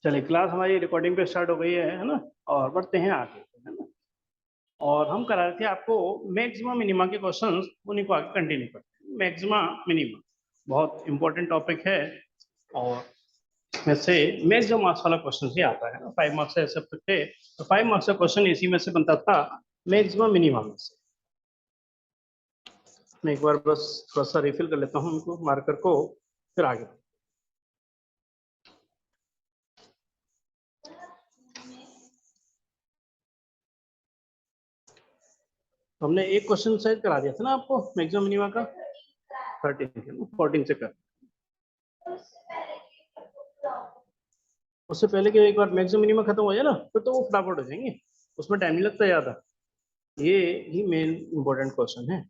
चलिए, क्लास हमारी रिकॉर्डिंग पे स्टार्ट हो गई है ना। और बढ़ते हैं आगे, है ना। और हम करा रहे थे आपको मैक्सिमा मिनिमा के क्वेश्चंस, उन्हीं को आगे कंटिन्यू करते हैं। मैक्सिमा मिनिमा बहुत इंपॉर्टेंट टॉपिक है, और इसमें से मैक्सिमम मार्क्स वाला क्वेश्चन ही आता है ना। 5 मार्क्स से सब थे, तो 5 मार्क्स का क्वेश्चन इसी में से बनता था, मैक्सिमा मिनिमा में से। मैं एक बार बस थोड़ा सा रिफिल कर लेता हूँ उनको मार्कर को, फिर आगे। हमने एक क्वेश्चन शायद करा दिया था ना आपको मैक्सिमम मिनिमा का, 13 14 से कर। उससे पहले कि एक बार मैक्सिमम मिनिमा खत्म हो जाए ना, फिर तो वो फटाफट हो जाएंगे, उसमें टाइम नहीं लगता ज्यादा। ये ही मेन इंपॉर्टेंट क्वेश्चन है।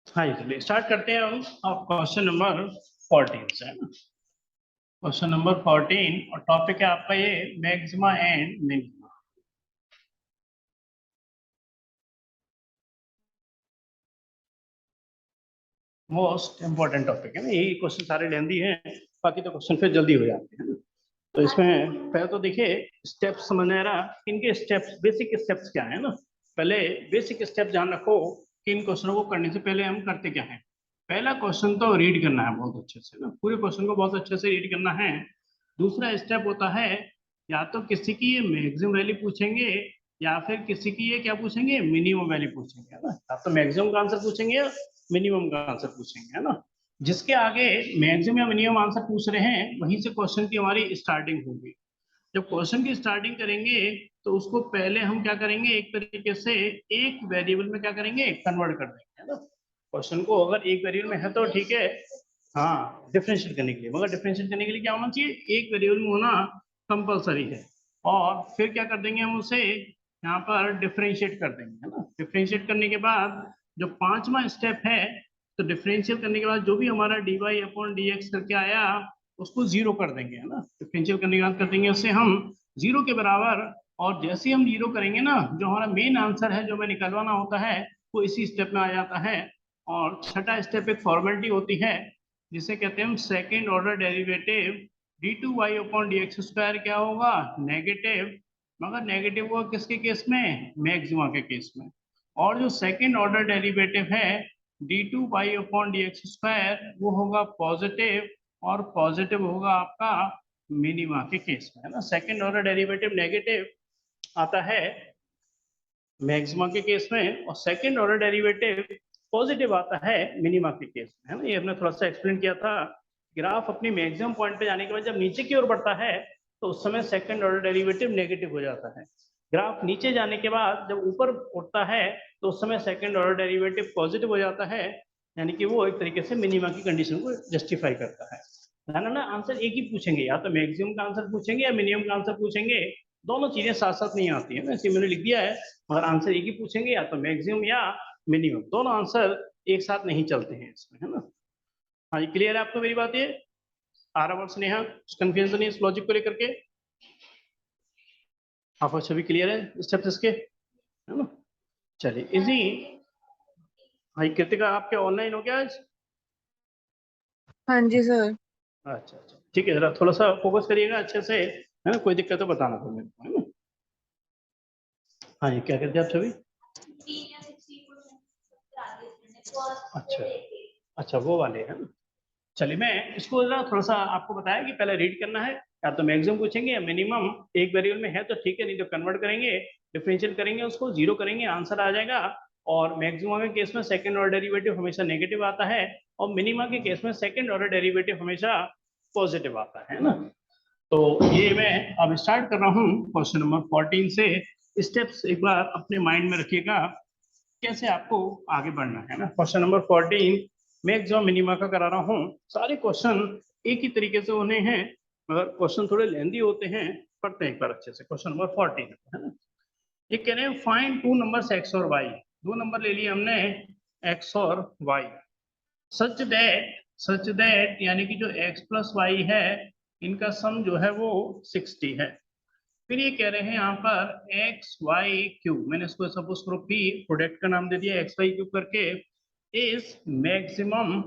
हाँ जी, चलिए स्टार्ट करते हैं हम क्वेश्चन नंबर 14 से, है ना। क्वेश्चन नंबर 14 और टॉपिक है आपका ये maxima and minima. Most important topic है ना, यही क्वेश्चन सारे लेंदी हैं, बाकी तो क्वेश्चन फिर जल्दी हो जाते हैं ना। तो इसमें पहले तो देखिए स्टेप्स समझना है, इनके स्टेप्स, बेसिक स्टेप्स क्या है ना। पहले बेसिक स्टेप ध्यान रखो कि इन क्वेश्चनों को करने से पहले हम करते क्या है। पहला क्वेश्चन तो रीड करना है बहुत अच्छे से ना, पूरे क्वेश्चन को बहुत अच्छे से रीड करना है। दूसरा स्टेप होता है, या तो किसी की ये मैक्सिमम वैल्यू पूछेंगे, या फिर किसी की ये क्या पूछेंगे, मिनिमम वैल्यू पूछेंगे, है ना। या तो मैक्सिमम का आंसर पूछेंगे या मिनिमम का आंसर पूछेंगे, है ना। जिसके आगे मैक्सिमम या मिनिमम आंसर पूछ रहे हैं, वहीं से क्वेश्चन की हमारी स्टार्टिंग होगी। जब क्वेश्चन की स्टार्टिंग करेंगे, तो उसको पहले हम क्या करेंगे, एक तरीके से एक वेरिएबल में क्या करेंगे, कन्वर्ट कर देंगे, है ना। क्वेश्चन को अगर एक वेरिएबल में है तो ठीक है, हाँ, डिफरेंशिएट करने के लिए। मगर डिफरेंशिएट करने के लिए क्या होना चाहिए, एक वेरिएबल में होना कंपलसरी है। और फिर क्या कर देंगे हम उसे यहाँ पर डिफरेंशिएट कर देंगे, है ना। डिफरेंशिएट करने के बाद जो पांचवा स्टेप है, तो डिफरेंशियल करने के बाद जो भी हमारा D Y upon D X करके आया, उसको जीरो कर देंगे, है ना। डिफरेंशियल करने के बाद कर देंगे उससे हम जीरो के बराबर। और जैसे हम जीरो करेंगे ना, जो हमारा मेन आंसर है जो हमें निकलवाना होता है, वो इसी स्टेप में आ जाता है। और छठा स्टेप एक फॉर्मेलिटी होती है, जिसे कहते हैं हम second order derivative. D two Y upon D X square क्या होगा, नेगेटिव। मगर नेगेटिव हुआ किसके केस में, मैक्सिमा के केस में। और जो सेकेंड ऑर्डर डेरिवेटिव है D two Y upon D X square, वो होगा पॉजिटिव। और पॉजिटिव होगा आपका मिनिमा के केस में, है ना। सेकेंड ऑर्डर डेरिवेटिव नेगेटिव आता है मैक्सिमा के केस में, और सेकेंड ऑर्डर डेरिवेटिव पॉजिटिव आता है मिनिमा के केस में, है ना। ये हमने थोड़ा सा एक्सप्लेन किया था। ग्राफ अपनी मैक्सिमम पॉइंट पे जाने के बाद जब नीचे की ओर बढ़ता है, तो उस समय सेकेंड ऑर्डर डेरिवेटिव नेगेटिव हो जाता है। ग्राफ नीचे जाने के बाद जब ऊपर उठता है, तो उस समय सेकेंड ऑर्डर डेरिवेटिव पॉजिटिव हो जाता है, यानी कि वो एक तरीके से मिनिमा की कंडीशन को जस्टिफाई करता है। ना आंसर एक ही पूछेंगे, या तो मैक्सिमम का आंसर पूछेंगे या मिनिमम का आंसर पूछेंगे। दोनों चीजें साथ साथ नहीं आती है ना, इसी मैंने लिख दिया है। और आंसर एक ही पूछेंगे, या तो मैक्सिमम या मिनिमम, दोनों आंसर एक साथ नहीं चलते हैं इसमें, है ना। हाँ जी, क्लियर है आपको मेरी बात ये। आराम से नेहा, कंफ्यूजन नहीं इस लॉजिक को लेकर के। आप सभी क्लियर है स्टेप्स इसके, है ना। चलिए इजी। हाँ, कृतिका आपके ऑनलाइन हो गया आज। हाँ जी सर। अच्छा अच्छा, ठीक है, जरा थोड़ा सा फोकस करिएगा अच्छे से, है ना। कोई दिक्कत तो बताना फिर मेरे को, है ना। हाँ जी, क्या कहते हैं आप सभी। अच्छा अच्छा, वो वाले है ना। चलिए, मैं इसको जरा थोड़ा सा आपको बताया कि पहले रीड करना है, या तो मैक्सिमम पूछेंगे या मिनिमम। एक वेरिएबल में है तो ठीक है, नहीं तो कन्वर्ट करेंगे, डिफरेंशियल करेंगे, उसको जीरो करेंगे, आंसर आ जाएगा। और मैक्सिमम के केस में सेकंड ऑर्डर डेरिवेटिव हमेशा नेगेटिव आता है, और मिनिमम के केस में सेकंड ऑर्डर डेरिवेटिव हमेशा पॉजिटिव आता है ना। तो ये मैं अब स्टार्ट कर रहा हूँ क्वेश्चन नंबर 14 से। स्टेप्स एक बार अपने माइंड में रखिएगा, कैसे आपको आगे बढ़ना है ना। क्वेश्चन नंबर 14 मैक्सिमम मिनिमा का करा रहा हूँ। सारे क्वेश्चन एक ही तरीके से होने हैं, मगर क्वेश्चन थोड़े लेंदी होते हैं, पढ़ते हैं एक बार अच्छे से। क्वेश्चन नंबर 14 है ना, ये कह रहे हैं फाइंड टू नंबर्स x और y, दो नंबर ले लिए हमने x और y, सच दैट यानी कि जो x प्लस वाई है इनका सम जो है वो 60 है। फिर ये कह रहे हैं यहाँ पर एक्स वाई क्यूब, मैंने इसको सपोज करो p, प्रोडक्ट का नाम दे दिया एक्स वाई क्यूब करके, इज मैक्सिमम,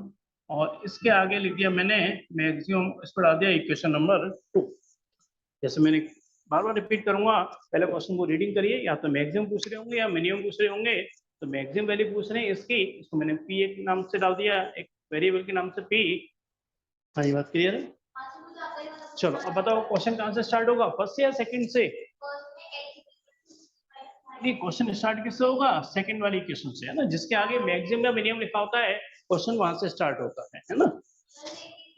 और इसके आगे लिख दिया मैंने मैक्सिमम, इस पर डाल दिया इक्वेशन नंबर 2। जैसे मैंने बार बार रिपीट करूंगा, पहले क्वेश्चन को रीडिंग करिए, या तो मैक्सिमम पूछ रहे होंगे या मिनिमम पूछ रहे होंगे। तो मैक्सिमम वैल्यू पूछ रहे हैं इसकी, इसको मैंने पी एक नाम से डाल दिया, एक वेरिएबल के नाम से पी। हाँ, ये बात क्लियर है? चलो अब बताओ क्वेश्चन कहाँ से स्टार्ट होगा, फर्स्ट या सेकंड से? नहीं, क्वेश्चन स्टार्ट किससे होगा? सेकंड वाली क्वेश्चन से, है ना, जिसके आगे मैक्सिमम या मिनिमम लिखा होता है, क्वेश्चन वहां से स्टार्ट होता है ना।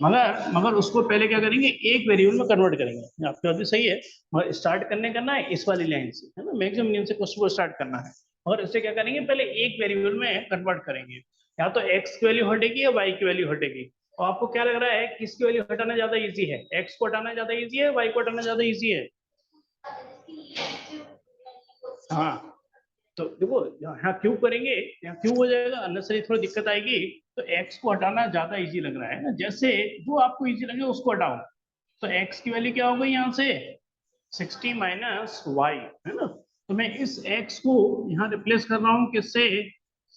मगर उसको पहले क्या करेंगे, एक वेरिएबल में कन्वर्ट करेंगे। आपकी बात भी सही है, मगर स्टार्ट करना है इस वाली लाइन से, है ना, मैक्सिमम मिनिमम से क्वेश्चन को स्टार्ट करना है। और इससे क्या करेंगे, पहले एक वेरिएबल में कन्वर्ट करेंगे, या तो एक्स की वैल्यू हटेगी या वाई की वैल्यू हटेगी। तो आपको क्या लग रहा है, किसकी वैल्यू हटाना ज्यादा इजी है, एक्स को हटाना ज्यादा इजी है, वाई को हटाना ज्यादा इजी है? हाँ, तो देखो यहाँ क्यूब करेंगे, यहाँ क्यूब हो जाएगा, अननेसेसरी थोड़ी दिक्कत आएगी। तो x को हटाना ज्यादा इजी लग रहा है ना, जैसे जो आपको इजी लगे उसको हटाओ। तो x की वैल्यू क्या हो गई यहाँ से, 60 माइनस वाई, है ना। तो मैं इस x को यहाँ रिप्लेस कर रहा हूँ किससे,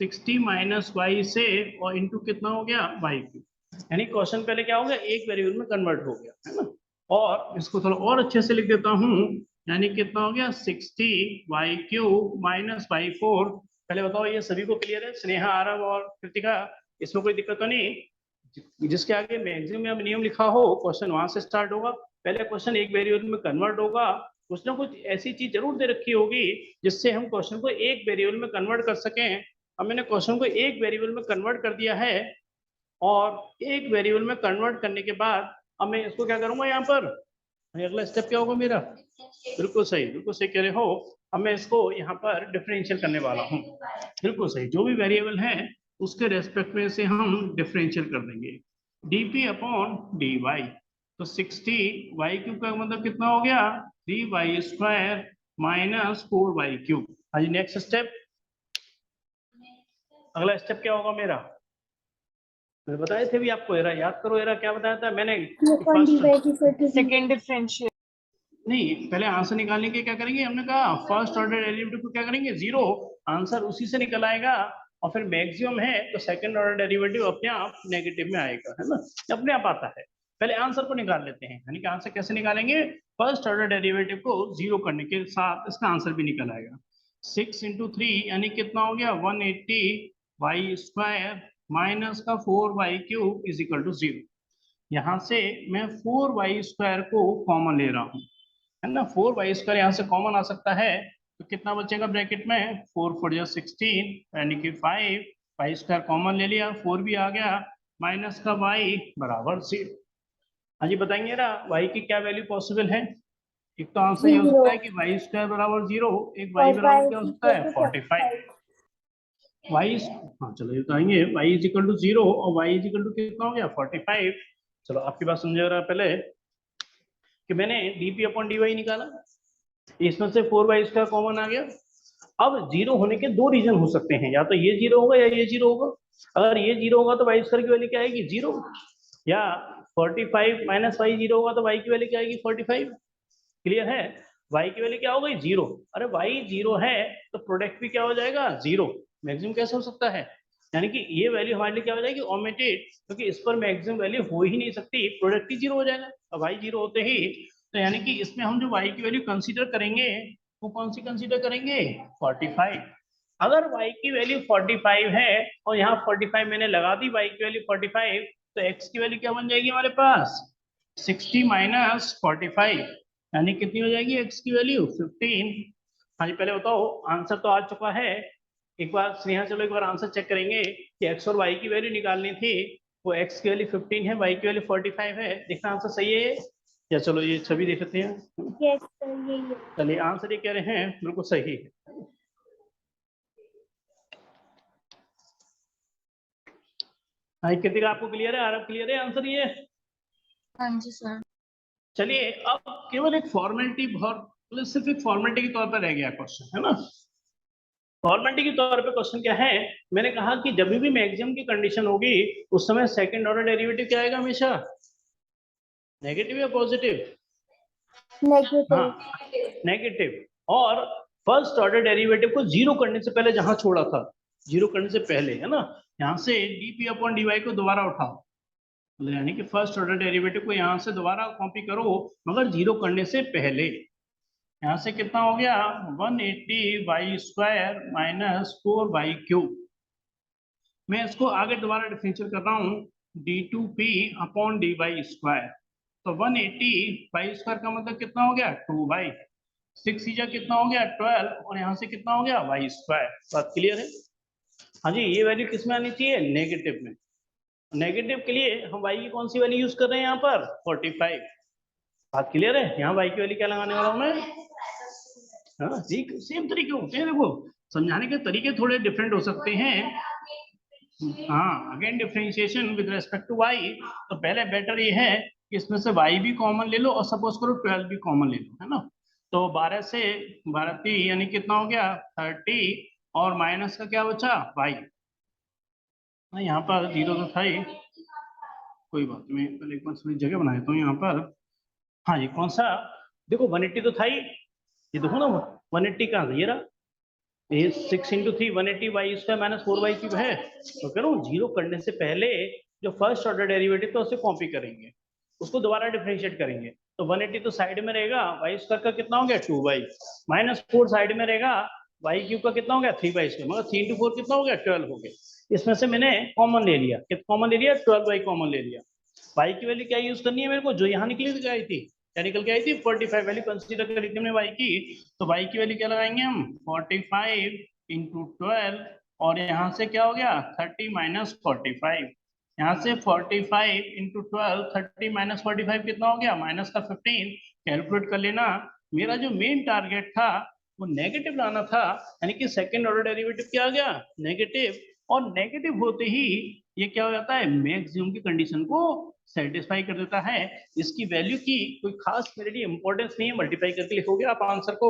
60 माइनस वाई से, और इंटू कितना हो गया, वाई क्यूब। यानी क्वेश्चन पहले क्या हो गया, एक वेरिएबल में कन्वर्ट हो गया, है ना। और इसको थोड़ा और अच्छे से लिख देता हूँ, यानी कितना हो गया, 60 वाई क्यूब माइनस वाई 4। पहले बताओ ये सभी को क्लियर है, स्नेहा, आरव और कृतिका, इसमें कोई दिक्कत तो नहीं? जिसके आगे मैक्सिमम या मिनिमम लिखा हो क्वेश्चन वहां से स्टार्ट होगा। पहले क्वेश्चन एक वेरिएबल में कन्वर्ट होगा, कुछ ना कुछ ऐसी चीज जरूर दे रखी होगी जिससे हम क्वेश्चन को एक वेरिएबल में कन्वर्ट कर सकें। अब मैंने क्वेश्चन को एक वेरिएबल में कन्वर्ट कर दिया है, और एक वेरिएबल में कन्वर्ट करने के बाद अब मैं इसको क्या करूंगा, यहाँ पर अगला स्टेप क्या होगा मेरा, बिल्कुल सही कह रहे हो। अब मैं इसको यहाँ पर डिफरेंशियल करने वाला हूँ, बिल्कुल सही, जो भी वेरिएबल है उसके रेस्पेक्ट में से हम डिफरेंशियल कर देंगे, dp अपॉन dy। तो 60 वाई क्यूब का मतलब कितना हो गया, 3y square minus 4y cube. हाँ जी, नेक्स्ट स्टेप, अगला स्टेप क्या होगा मेरा, मैं बताए थे भी आपको, एरा याद करो, एरा क्या बताया था मैंने, सेकेंड डिफरेंशियल। नहीं, पहले आंसर निकालने के क्या करेंगे, हमने कहा फर्स्ट ऑर्डर डेरिवेटिव को क्या करेंगे, जीरो, आंसर उसी से निकल आएगा। और फिर मैक्सिमम है तो सेकंड ऑर्डर डेरिवेटिव अपने आप नेगेटिव में आएगा, है ना, अपने आप आता है। पहले आंसर को निकाल लेते हैं, यानी कि आंसर कैसे निकालेंगे, फर्स्ट ऑर्डर डेरिवेटिव को जीरो करने के साथ इसका आंसर भी निकल आएगा। 6 इंटू 3 यानी कितना हो गया, 180 वाई स्क्वायर माइनस का 4y cube is equal to 0। यहाँ से मैं 4y स्क्वायर को कॉमन ले रहा हूँ, है ना, 4y स्क्वायर यहाँ से कॉमन आ सकता है, तो कितना बचेगा ब्रैकेट में, 4 4 जा 16 यानी कि 5, वाई स्क्वायर कॉमन ले लिया, 4 भी आ गया, माइनस का y बराबर 0। हाँ जी, बताएंगे ना y की क्या वैल्यू पॉसिबल है? एक तो आंसर ये हो सकता है कि वाई स्क्वायर बराबर 0, एक y बराबर क्या हो सकता है, 45। y, हाँ चलो ये बताएंगे, y इज इक्वल टू 0 और y इज इक्वल टू कितना हो गया, 45। चलो आपकी बात समझ रहा है पहले कि मैंने dp अपॉन dy निकाला, इसमें से 4y स्क्वायर कॉमन आ गया। अब जीरो होने के दो रीजन हो सकते हैं, या तो ये जीरो होगा या ये जीरो होगा। अगर ये जीरो होगा तो वाई स्क्वायर की वैल्यू क्या आएगी, जीरो, या 45 माइनस वाई जीरो होगा तो वाई की वैल्यू क्या आएगी, 45। क्लियर है, वाई की वैल्यू क्या हो गई, जीरो। अरे वाई जीरो है तो प्रोडक्ट भी क्या हो जाएगा, जीरो। मैक्सिमम कैसे हो सकता है, यानी कि ये वैल्यू हमारे लिए क्या हो जाएगी, ओमिटेड, क्योंकि इस पर मैक्सिमम वैल्यू हो ही नहीं सकती, प्रोडक्ट ही जीरो हो जाएगा। अब वाई जीरो होते ही, तो यानी कि इसमें हम जो वाई की वैल्यू कंसीडर करेंगे वो कौन सी कंसीडर करेंगे, 45। अगर y की वैल्यू 45 है और यहाँ 45 मैंने लगा दी, y की वैल्यू 45, तो x की वैल्यू क्या बन जाएगी हमारे पास, 60 माइनस 45, यानी कितनी हो जाएगी x की वैल्यू, 15। हाँ जी, पहले बताओ आंसर तो आ चुका है, एक बार स्नेहा चलो एक बार आंसर चेक करेंगे कि x और y की वैल्यू निकालनी थी, वो x की वैल्यू 15 है, y की वैल्यू 45 है, देखना आंसर सही है या, चलो ये छवि देखते हैं। यस सर, यही है। चलिए आंसर ये कह रहे हैं बिल्कुल सही है। हाँ कृतिका आपको क्लियर है, आरव क्लियर है आंसर ये? हाँ जी सर। चलिए अब केवल एक फॉर्मेलिटी, बहुत सिर्फ एक फॉर्मेलिटी के तौर पर रह गया क्वेश्चन, है ना। फॉर्मेलिटी के तौर पे क्वेश्चन क्या है, मैंने कहा कि जब भी मैक्सिमम की कंडीशन होगी उस समय सेकंड ऑर्डर डेरिवेटिव क्या आएगा, हमेशा नेगेटिव या पॉजिटिव? Negative. हाँ, नेगेटिव। और फर्स्ट ऑर्डर डेरिवेटिव को जीरो करने से पहले जहां छोड़ा था, जीरो करने से पहले, है ना, यहाँ से dp अपॉन dy को दोबारा उठाओ, यानी कि फर्स्ट ऑर्डर डेरिवेटिव को यहाँ से दोबारा कॉपी करो मगर जीरो करने से पहले। यहाँ से कितना हो गया, 180y² माइनस 4y³ मैं इसको आगे दोबारा डिफरेंशियल कर रहा हूँ, d2p अपॉन dy²। तो 180y² का मतलब कितना हो गया, 2y, 6 कितना हो गया 12, और यहाँ से कितना हो गया y²। बात क्लियर है? हाँ जी, ये वैल्यू किस में आनी चाहिए, नेगेटिव में। नेगेटिव के लिए हम y की कौन सी वैल्यू यूज कर रहे हैं यहाँ पर, 45। बात क्लियर है? यहाँ y की वैल्यू क्या लगाने वाला हूँ मैं, हाँ ठीक, सेम तरीके होते हैं, देखो समझाने के तरीके थोड़े डिफरेंट हो सकते हैं। हाँ, again differentiation with respect to y, तो पहले बेटर ये है कि इसमें से y भी कॉमन ले लो और सपोज करो 12 भी कॉमन ले लो, है ना। तो 12 से 12 3 यानी कितना हो गया 30, और माइनस का क्या बचा y। यहाँ पर जीरो तो था ही, कोई बात नहीं, पहले एक बार थोड़ी जगह बनाया तो यहाँ पर। हाँ ये कौन सा, देखो 180 तो था ही, ये देखो ना 180 कहाँ से, ये रहा, ये 6 × 3 180y² माइनस 4y³ है। तो कह रहा हूँ जीरो करने से पहले जो फर्स्ट ऑर्डर डेरिवेटिव तो उसे कॉपी करेंगे, उसको दोबारा डिफरेंशिएट करेंगे। तो 180 तो साइड में रहेगा, y² का कितना हो गया 2y, माइनस 4 साइड में रहेगा, y³ का कितना हो गया 3y², मगर 3 × 4 कितना हो गया 12 हो गया। इसमें से मैंने कॉमन ले लिया, कितना कॉमन ले लिया 12y कॉमन ले लिया। y की वैल्यू क्या यूज करनी है मेरे को, जो यहाँ निकली आई थी, क्या निकल के आई थी 45 वैल्यू कंसीडर कर ली थी हमने y की। तो y की वैल्यू क्या लगाएंगे हम, 45 × 12, और यहाँ से क्या हो गया 30 माइनस 45, यहाँ से 45 × 12 30 माइनस 45 कितना हो गया माइनस का 15। कैलकुलेट कर लेना, मेरा जो मेन टारगेट था वो नेगेटिव लाना था, यानी कि सेकंड ऑर्डर डेरिवेटिव क्या आ गया नेगेटिव, और नेगेटिव होते ही ये क्या हो जाता है, मैक्सिमम की कंडीशन को सेटिस्फाई कर देता है। इसकी वैल्यू की कोई खास मेरे लिए इंपॉर्टेंस नहीं है, मल्टीप्लाई करके लिखोगे आप आंसर को।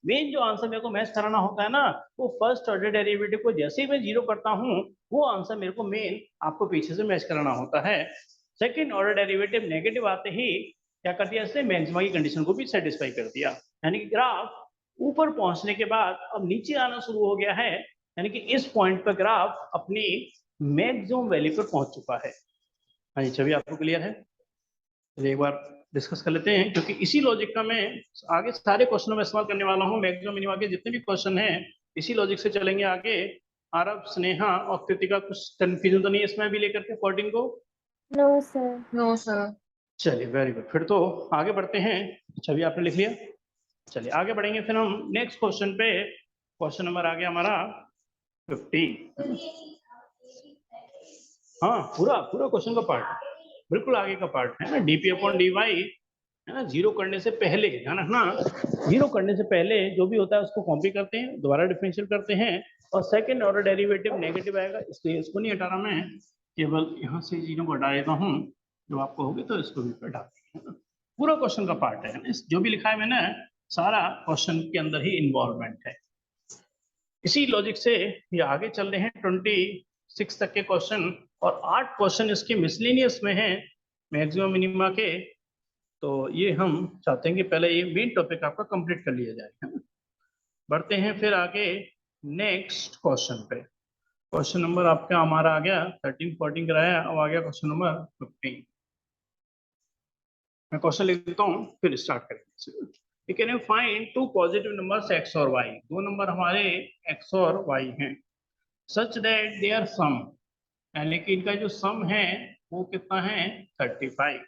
मेन जो आंसर मेरे को मैच कराना होता है ना, वो फर्स्ट ऑर्डर डेरिवेटिव को जैसे ही मैं जीरो करता हूँ वो आंसर मेरे को मेन आपको पीछे से मैच कराना होता है। सेकेंड ऑर्डर डेरिवेटिव नेगेटिव आते ही क्या कर दिया, इसने मैक्सिमा की कंडीशन को भी सेटिस्फाई कर दिया, यानी कि ग्राफ ऊपर पहुंचने के बाद अब नीचे आना शुरू हो गया है, यानी कि इस पॉइंट पर ग्राफ अपनी मैक्सिमम वैल्यू पर पहुंच चुका है। हाँ जी, छवि आपको क्लियर है? चलिए एक बार डिस्कस कर लेते हैं, क्योंकि इसी लॉजिक का मैं आगे सारे क्वेश्चनों में इस्तेमाल करने वाला हूँ। मैक्सिमम मिनिमम के जितने भी क्वेश्चन हैं इसी लॉजिक से चलेंगे आगे। आरव, स्नेहा और कृतिका, कुछ कंफ्यूजन तो नहीं है इसमें भी लेकर के 14 को? No, sir. No sir. चलिए वेरी गुड, फिर तो आगे बढ़ते हैं। छवि आपने लिख लिया, चलिए आगे बढ़ेंगे फिर हम नेक्स्ट क्वेश्चन पे। क्वेश्चन नंबर आ गया हमारा 15। हाँ, पूरा पूरा क्वेश्चन का पार्ट, बिल्कुल आगे का पार्ट है ना, dp अपॉन dy, है ना। जीरो करने से पहले ध्यान रखना, जीरो करने से पहले जो भी होता है उसको कॉपी करते हैं, दोबारा डिफरेंशियल करते हैं, और सेकंड ऑर्डर डेरिवेटिव नेगेटिव आएगा, इसलिए इसको नहीं हटा रहा मैं, केवल यहाँ से जीरो को हटा देता हूँ। जब आपको होगी तो इसको भी हटा देंगे, पूरा क्वेश्चन का पार्ट है, जो भी लिखा है मैंने सारा क्वेश्चन के अंदर ही इन्वॉल्वमेंट है। इसी लॉजिक से ये आगे चल रहे हैं 26 तक के क्वेश्चन, और 8 क्वेश्चन इसके मिसलेनियस में हैं मैक्सिमम मिनिमा के। तो ये हम चाहते हैं कि पहले ये मेन टॉपिक आपका कंप्लीट कर लिया जाए, है ना। बढ़ते हैं फिर आगे नेक्स्ट क्वेश्चन पे। क्वेश्चन नंबर आपका हमारा आ गया 13 14 कराया, अब आ गया क्वेश्चन नंबर 15। मैं क्वेश्चन लिख देता हूँ फिर स्टार्ट करेंगे। Can you find two positive numbers x और y, दो नंबर हमारे x और y हैं, सच दैट देयर सम, यानी कि इनका जो सम है वो कितना है 35।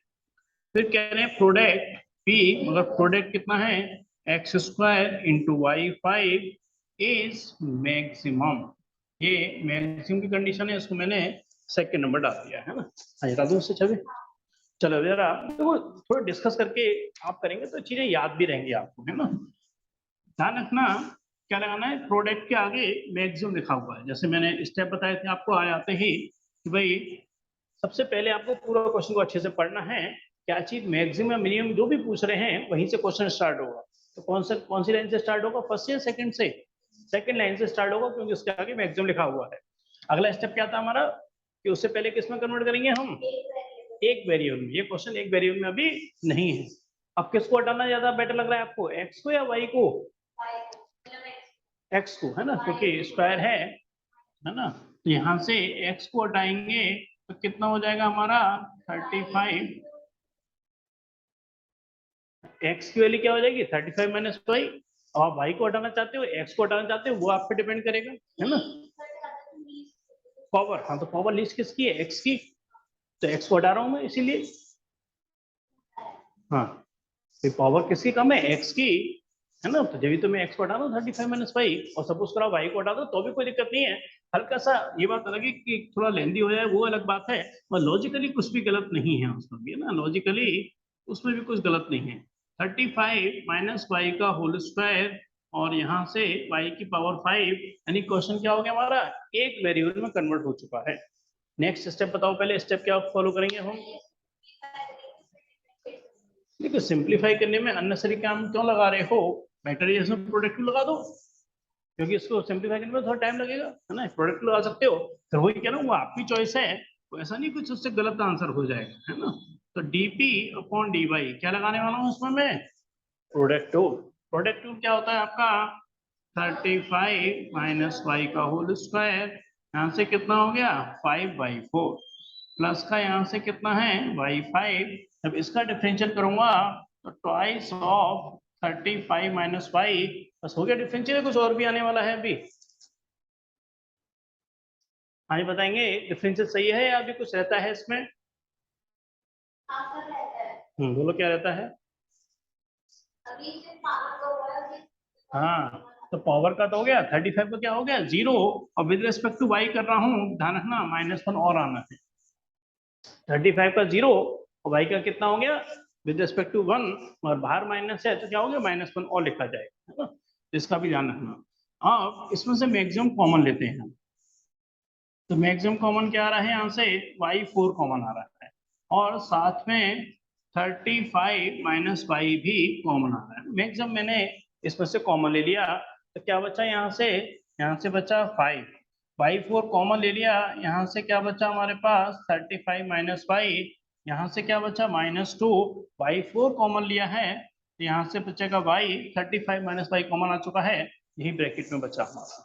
फिर कह रहे हैं प्रोडक्ट p, मगर प्रोडक्ट कितना है x² × y5 इज मैक्सिमम। ये मैक्सिमम की कंडीशन है, इसको मैंने सेकंड नंबर डाल दिया है ना। हटा दूं उससे छवि, चलो जरा देखो थोड़ा डिस्कस करके आप करेंगे तो चीजें याद भी रहेंगी आपको, है ना। ध्यान रखना क्या लगाना है, प्रोडक्ट के आगे मैक्सिमम लिखा हुआ है। जैसे मैंने स्टेप बताए थे आपको आए आते ही कि भाई सबसे पहले आपको पूरा क्वेश्चन को अच्छे से पढ़ना है क्या चीज मैक्सिमम मिनिमम जो भी पूछ रहे हैं वहीं से क्वेश्चन स्टार्ट होगा। तो कौन सी लाइन से स्टार्ट होगा, फर्स्ट या सेकंड से? सेकंड लाइन से स्टार्ट होगा, क्योंकि उसके आगे मैक्सिमम लिखा हुआ है। अगला स्टेप क्या था हमारा कि उससे पहले किस में कन्वर्ट करेंगे हम, एक वेरिएबल में। ये क्वेश्चन एक वेरिएबल में अभी नहीं है। अब किसको हटाना ज्यादा बेटर लग रहा है आपको, एक्स को या वाई को? एक्स को, है ना, क्योंकि स्क्वायर है ना। तो यहाँ से एक्स को हटाएंगे तो कितना हो जाएगा हमारा 35। एक्स की वैल्यू क्या हो जाएगी 35 माइनस वाई। अब आप वाई को हटाना चाहते हो, एक्स को हटाना चाहते हो, वो आप पे डिपेंड करेगा, है ना। पावर, हाँ तो पावर लीस्ट किसकी है, एक्स की। तो एक्स को हटा रहा हूं मैं इसीलिए। हाँ, तो पावर किसकी कम है, एक्स की, है ना। तो जब भी तो मैं एक्स को हटा रहा हूँ 35 माइनस वाई, और सपोज करो वाई को हटा दो तो भी कोई दिक्कत नहीं है। हल्का सा ये बात अलग है कि थोड़ा लेंदी हो जाए, वो अलग बात है। और लॉजिकली कुछ भी गलत नहीं है उसमें भी, है ना, लॉजिकली उसमें भी कुछ गलत नहीं है। 35 माइनस वाई का होल स्क्वायर, और यहाँ से वाई की पावर 5, यानी क्वेश्चन क्या हो गया हमारा, एक वेरिएबल में कन्वर्ट हो चुका है। नेक्स्ट स्टेप बताओ, पहले स्टेप क्या फॉलो करेंगे हम। देखो सिंप्लीफाई करने में अननेसेसरी काम क्यों लगा रहे हो, बेटर ये इसमें प्रोडक्टिव लगा दो, क्योंकि इसको सिंप्लीफाई करने में थोड़ा टाइम लगेगा, है ना। प्रोडक्ट लगा सकते हो, फिर वही कह रहा हूँ वो आपकी चॉइस है, तो ऐसा नहीं कुछ उससे गलत आंसर हो जाएगा, है ना। तो dp अपॉन dy क्या लगाने वाला हूँ उसमें मैं, प्रोडक्टिव। प्रोडक्टिव क्या होता है आपका 35 माइनस वाई का होल स्क्वायर, यहाँ से कितना हो गया 5/4, प्लस का यहाँ से कितना है y5। जब इसका डिफरेंशियल करूंगा तो ट्वाइस ऑफ 35 माइनस वाई, बस हो गया डिफरेंशियल। कुछ और भी आने वाला है अभी, हाँ बताएंगे डिफरेंशियल सही है या अभी कुछ रहता है इसमें। बोलो क्या रहता है। हाँ, तो पावर का तो हो गया, 35 का क्या हो गया 0, और विद रिस्पेक्ट टू वाई कर रहा हूँ, ध्यान रखना -1 और आना है। 35 का 0 और वाई का कितना हो गया विद रिस्पेक्ट टू 1, और बाहर माइनस है तो क्या हो गया -1 और लिखा जाएगा, है ना। तो इसका भी ध्यान रखना। अब इसमें से मैक्सिमम कॉमन लेते हैं, तो मैक्सिमम कॉमन क्या आ रहा है यहाँ से y4 कॉमन आ रहा है, और साथ में 35 माइनस वाई भी कॉमन आ रहा है। मैक्सिमम मैंने इसमें से कॉमन ले लिया, तो क्या बचा यहाँ से बचा 5, y4 कॉमन ले लिया, यहाँ से क्या बचा हमारे पास 35 माइनस वाई, यहाँ से क्या बचा -2, y4 कॉमन लिया है तो यहाँ से बचेगा y, 35 माइनस वाई कॉमन आ चुका है, यही ब्रैकेट में बचा हमारा,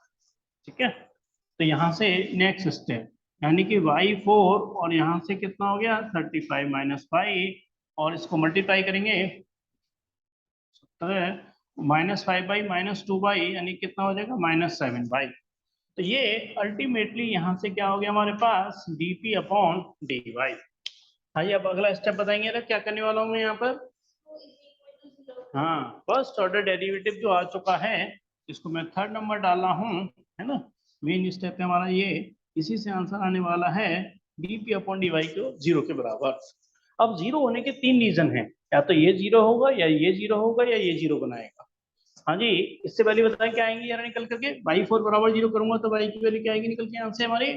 ठीक है। तो यहाँ से नेक्स्ट स्टेप, यानी कि y4 और यहाँ से कितना हो गया 35 माइनस वाई, और इसको मल्टीप्लाई करेंगे -5/, -2/, यानी कितना हो जाएगा -7/। तो ये अल्टीमेटली यहाँ से क्या हो गया हमारे पास dp अपॉन dy। आइए अब अगला स्टेप बताएंगे ना क्या करने वाला हूँ मैं यहाँ पर। हाँ, फर्स्ट ऑर्डर डेरिवेटिव जो आ चुका है, इसको मैं थर्ड नंबर डाल रहा हूँ, है ना। मेन स्टेप है हमारा ये, इसी से आंसर आने वाला है dp अपॉन dy को 0 के बराबर। अब 0 होने के 3 रीजन हैं, या तो ये 0 होगा, या ये 0 होगा, या ये 0 बनाएगा। हाँ जी, इससे पहले बताएं क्या आएंगे यार निकल करके, y4 बराबर 0 करूंगा तो y की वैल्यू क्या आएगी निकल के यहाँ से हमारी,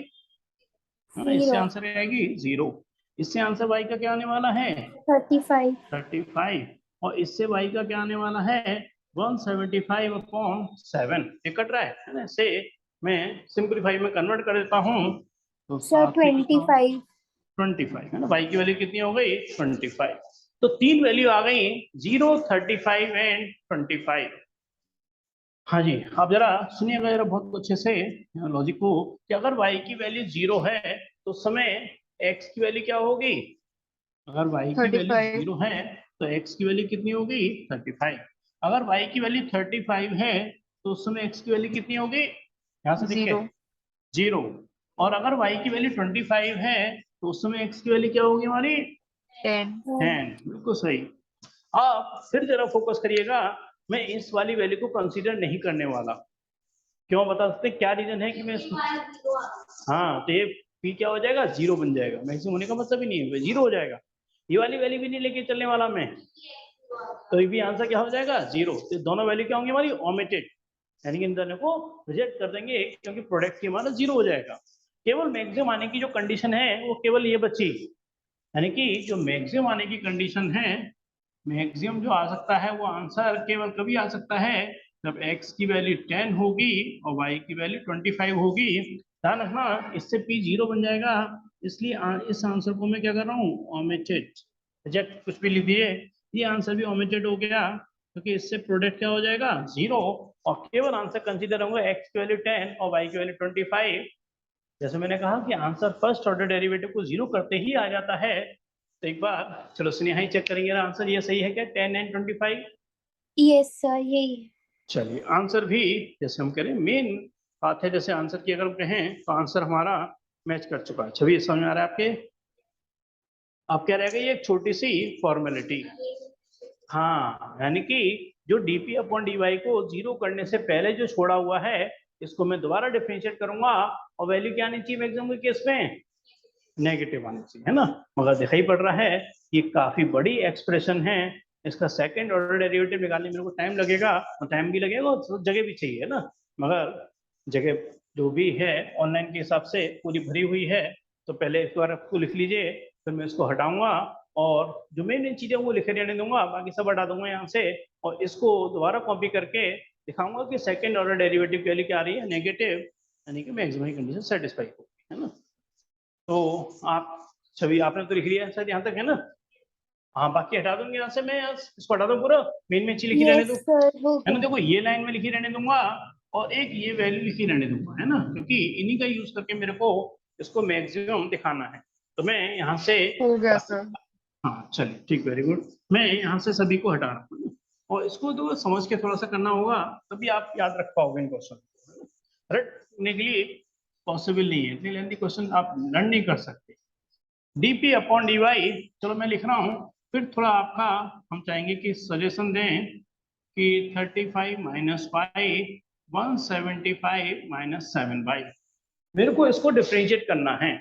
हाँ, इससे आंसर आएगी 0। इससे आंसर y का क्या आने वाला है 35 और इससे y का क्या आने वाला है 175/7। ये कट रहा है ना, इसे मैं सिंपलीफाई में कन्वर्ट कर देता हूँ, तो सर 25 25 है ना, y की वैल्यू कितनी हो गई 25। तो 3 वैल्यू आ गई 0, 35 एंड 25। हाँ जी, आप जरा सुनिएगा जरा बहुत अच्छे से लॉजिक को, कि अगर y की वैल्यू 0 है तो उस समय x की वैल्यू क्या होगी, अगर y की वैल्यू 0 है तो x की वैल्यू कितनी होगी 35। अगर y की वैल्यू 35 है तो उस समय x की वैल्यू कितनी होगी, यहाँ से देखिए 0। और अगर y की वैल्यू 25 है तो उस समय x की वैल्यू क्या होगी हमारी 10। बिल्कुल सही। आप फिर जरा फोकस करिएगा, मैं इस वाली वैल्यू को कंसीडर नहीं करने वाला। क्यों बता सकते क्या रीजन है कि मैं हाँ, तो ये p क्या हो जाएगा 0 बन जाएगा, मैक्सिमम होने का मतलब ही नहीं है 0 हो जाएगा। ये वाली वैल्यू भी नहीं लेके चलने वाला मैं, तो ये भी आंसर क्या हो जाएगा 0। तो दोनों वैल्यू क्या होंगी हमारी ओमिटेड, यानी कि इन दोनों को रिजेक्ट कर देंगे, क्योंकि प्रोडक्ट की हमारा 0 हो जाएगा। केवल मैक्सिमम आने की जो कंडीशन है वो केवल ये बची, यानी कि जो मैक्सिमम आने की कंडीशन है, मैक्सिमम जो आ सकता है वो आंसर केवल कभी आ सकता है जब x की वैल्यू 10 होगी और y की वैल्यू 25 होगी। ध्यान रखना इससे p 0 बन जाएगा, इसलिए इस आंसर को मैं क्या कर रहा हूँ, ओमिटेड, रिजेक्ट कुछ भी लिख दिए, ये आंसर भी ओमिटेड हो गया क्योंकि इससे प्रोडक्ट क्या हो जाएगा 0, और केवल आंसर कंसीडर होंगे x की वैल्यू 10 और y की वैल्यू 25। जैसे मैंने कहा कि आंसर फर्स्ट ऑर्डर डेरिवेटिव को 0 करते ही आ जाता है, तो एक बार चलो स्नेहा ही चेक करेंगे आंसर ये सही है क्या, 10 एंड 25। यस सर यही है। चलिए आंसर भी जैसे हम करें मेन बात है, जैसे आंसर की अगर हम कहें तो आंसर हमारा मैच कर चुका है। छवि समझ आ रहा है आपके, आप क्या रहेगा ये एक छोटी सी फॉर्मेलिटी। हाँ यानी कि जो डीपी अपॉन डीवाई को 0 करने से पहले जो छोड़ा हुआ है इसको मैं दोबारा डिफरेंशिएट करूंगा और वैल्यू क्या आनी चाहिए मैक्सिमम के केस में, नेगेटिव आनी चाहिए, है ना। मगर दिखाई पड़ रहा है ये काफी बड़ी एक्सप्रेशन है, इसका सेकंड ऑर्डर डेरिवेटिव निकालने में मेरे को टाइम लगेगा, और टाइम भी लगेगा और जगह भी चाहिए, है ना। मगर जगह जो भी है ऑनलाइन के हिसाब से पूरी भरी हुई है, तो पहले एक बार आपको लिख लीजिए, फिर मैं इसको हटाऊंगा और जो मेन चीजें वो लिखे रहने दूंगा, बाकी सब हटा दूंगा यहाँ से, और इसको दोबारा कॉपी करके दिखाऊंगा कि सेकंड ऑर्डर डेरिवेटिव के लिए क्या आ रही है, नेगेटिव, यानी कि मैक्सिमम कंडीशन सेटिस्फाई होगी, है ना। तो आप छवि आपने तो लिख लिया सर यहाँ तक, है ना। हाँ बाकी हटा दूंगी यहाँ से, मैं इसको हटा दूँ पूरा, मेन में लिखी रहने यस दूँ, सर हो है ना। गया। देखो ये लाइन में लिखी रहने दूंगा और एक ये वैल्यू लिखी रहने दूंगा, है ना, क्योंकि इन्हीं का यूज करके मेरे को इसको मैक्सिमम दिखाना है। तो मैं यहाँ से हो गया सर। हाँ चलिए ठीक, वेरी गुड, मैं यहाँ से सभी को हटा रहा हूँ और इसको तो समझ के थोड़ा सा करना होगा, तभी आप याद रख पाओगे इन क्वेश्चन। रटने के लिए पॉसिबल नहीं है, इतनी लेंथी क्वेश्चन आप लर्न नहीं कर सकते। डीपी अपॉन डीवाई, चलो मैं लिख रहा हूँ, फिर थोड़ा आपका हम चाहेंगे कि सजेशन दें कि 35 माइनस 5 175 माइनस 7/, मेरे को इसको डिफरेंशिएट करना है,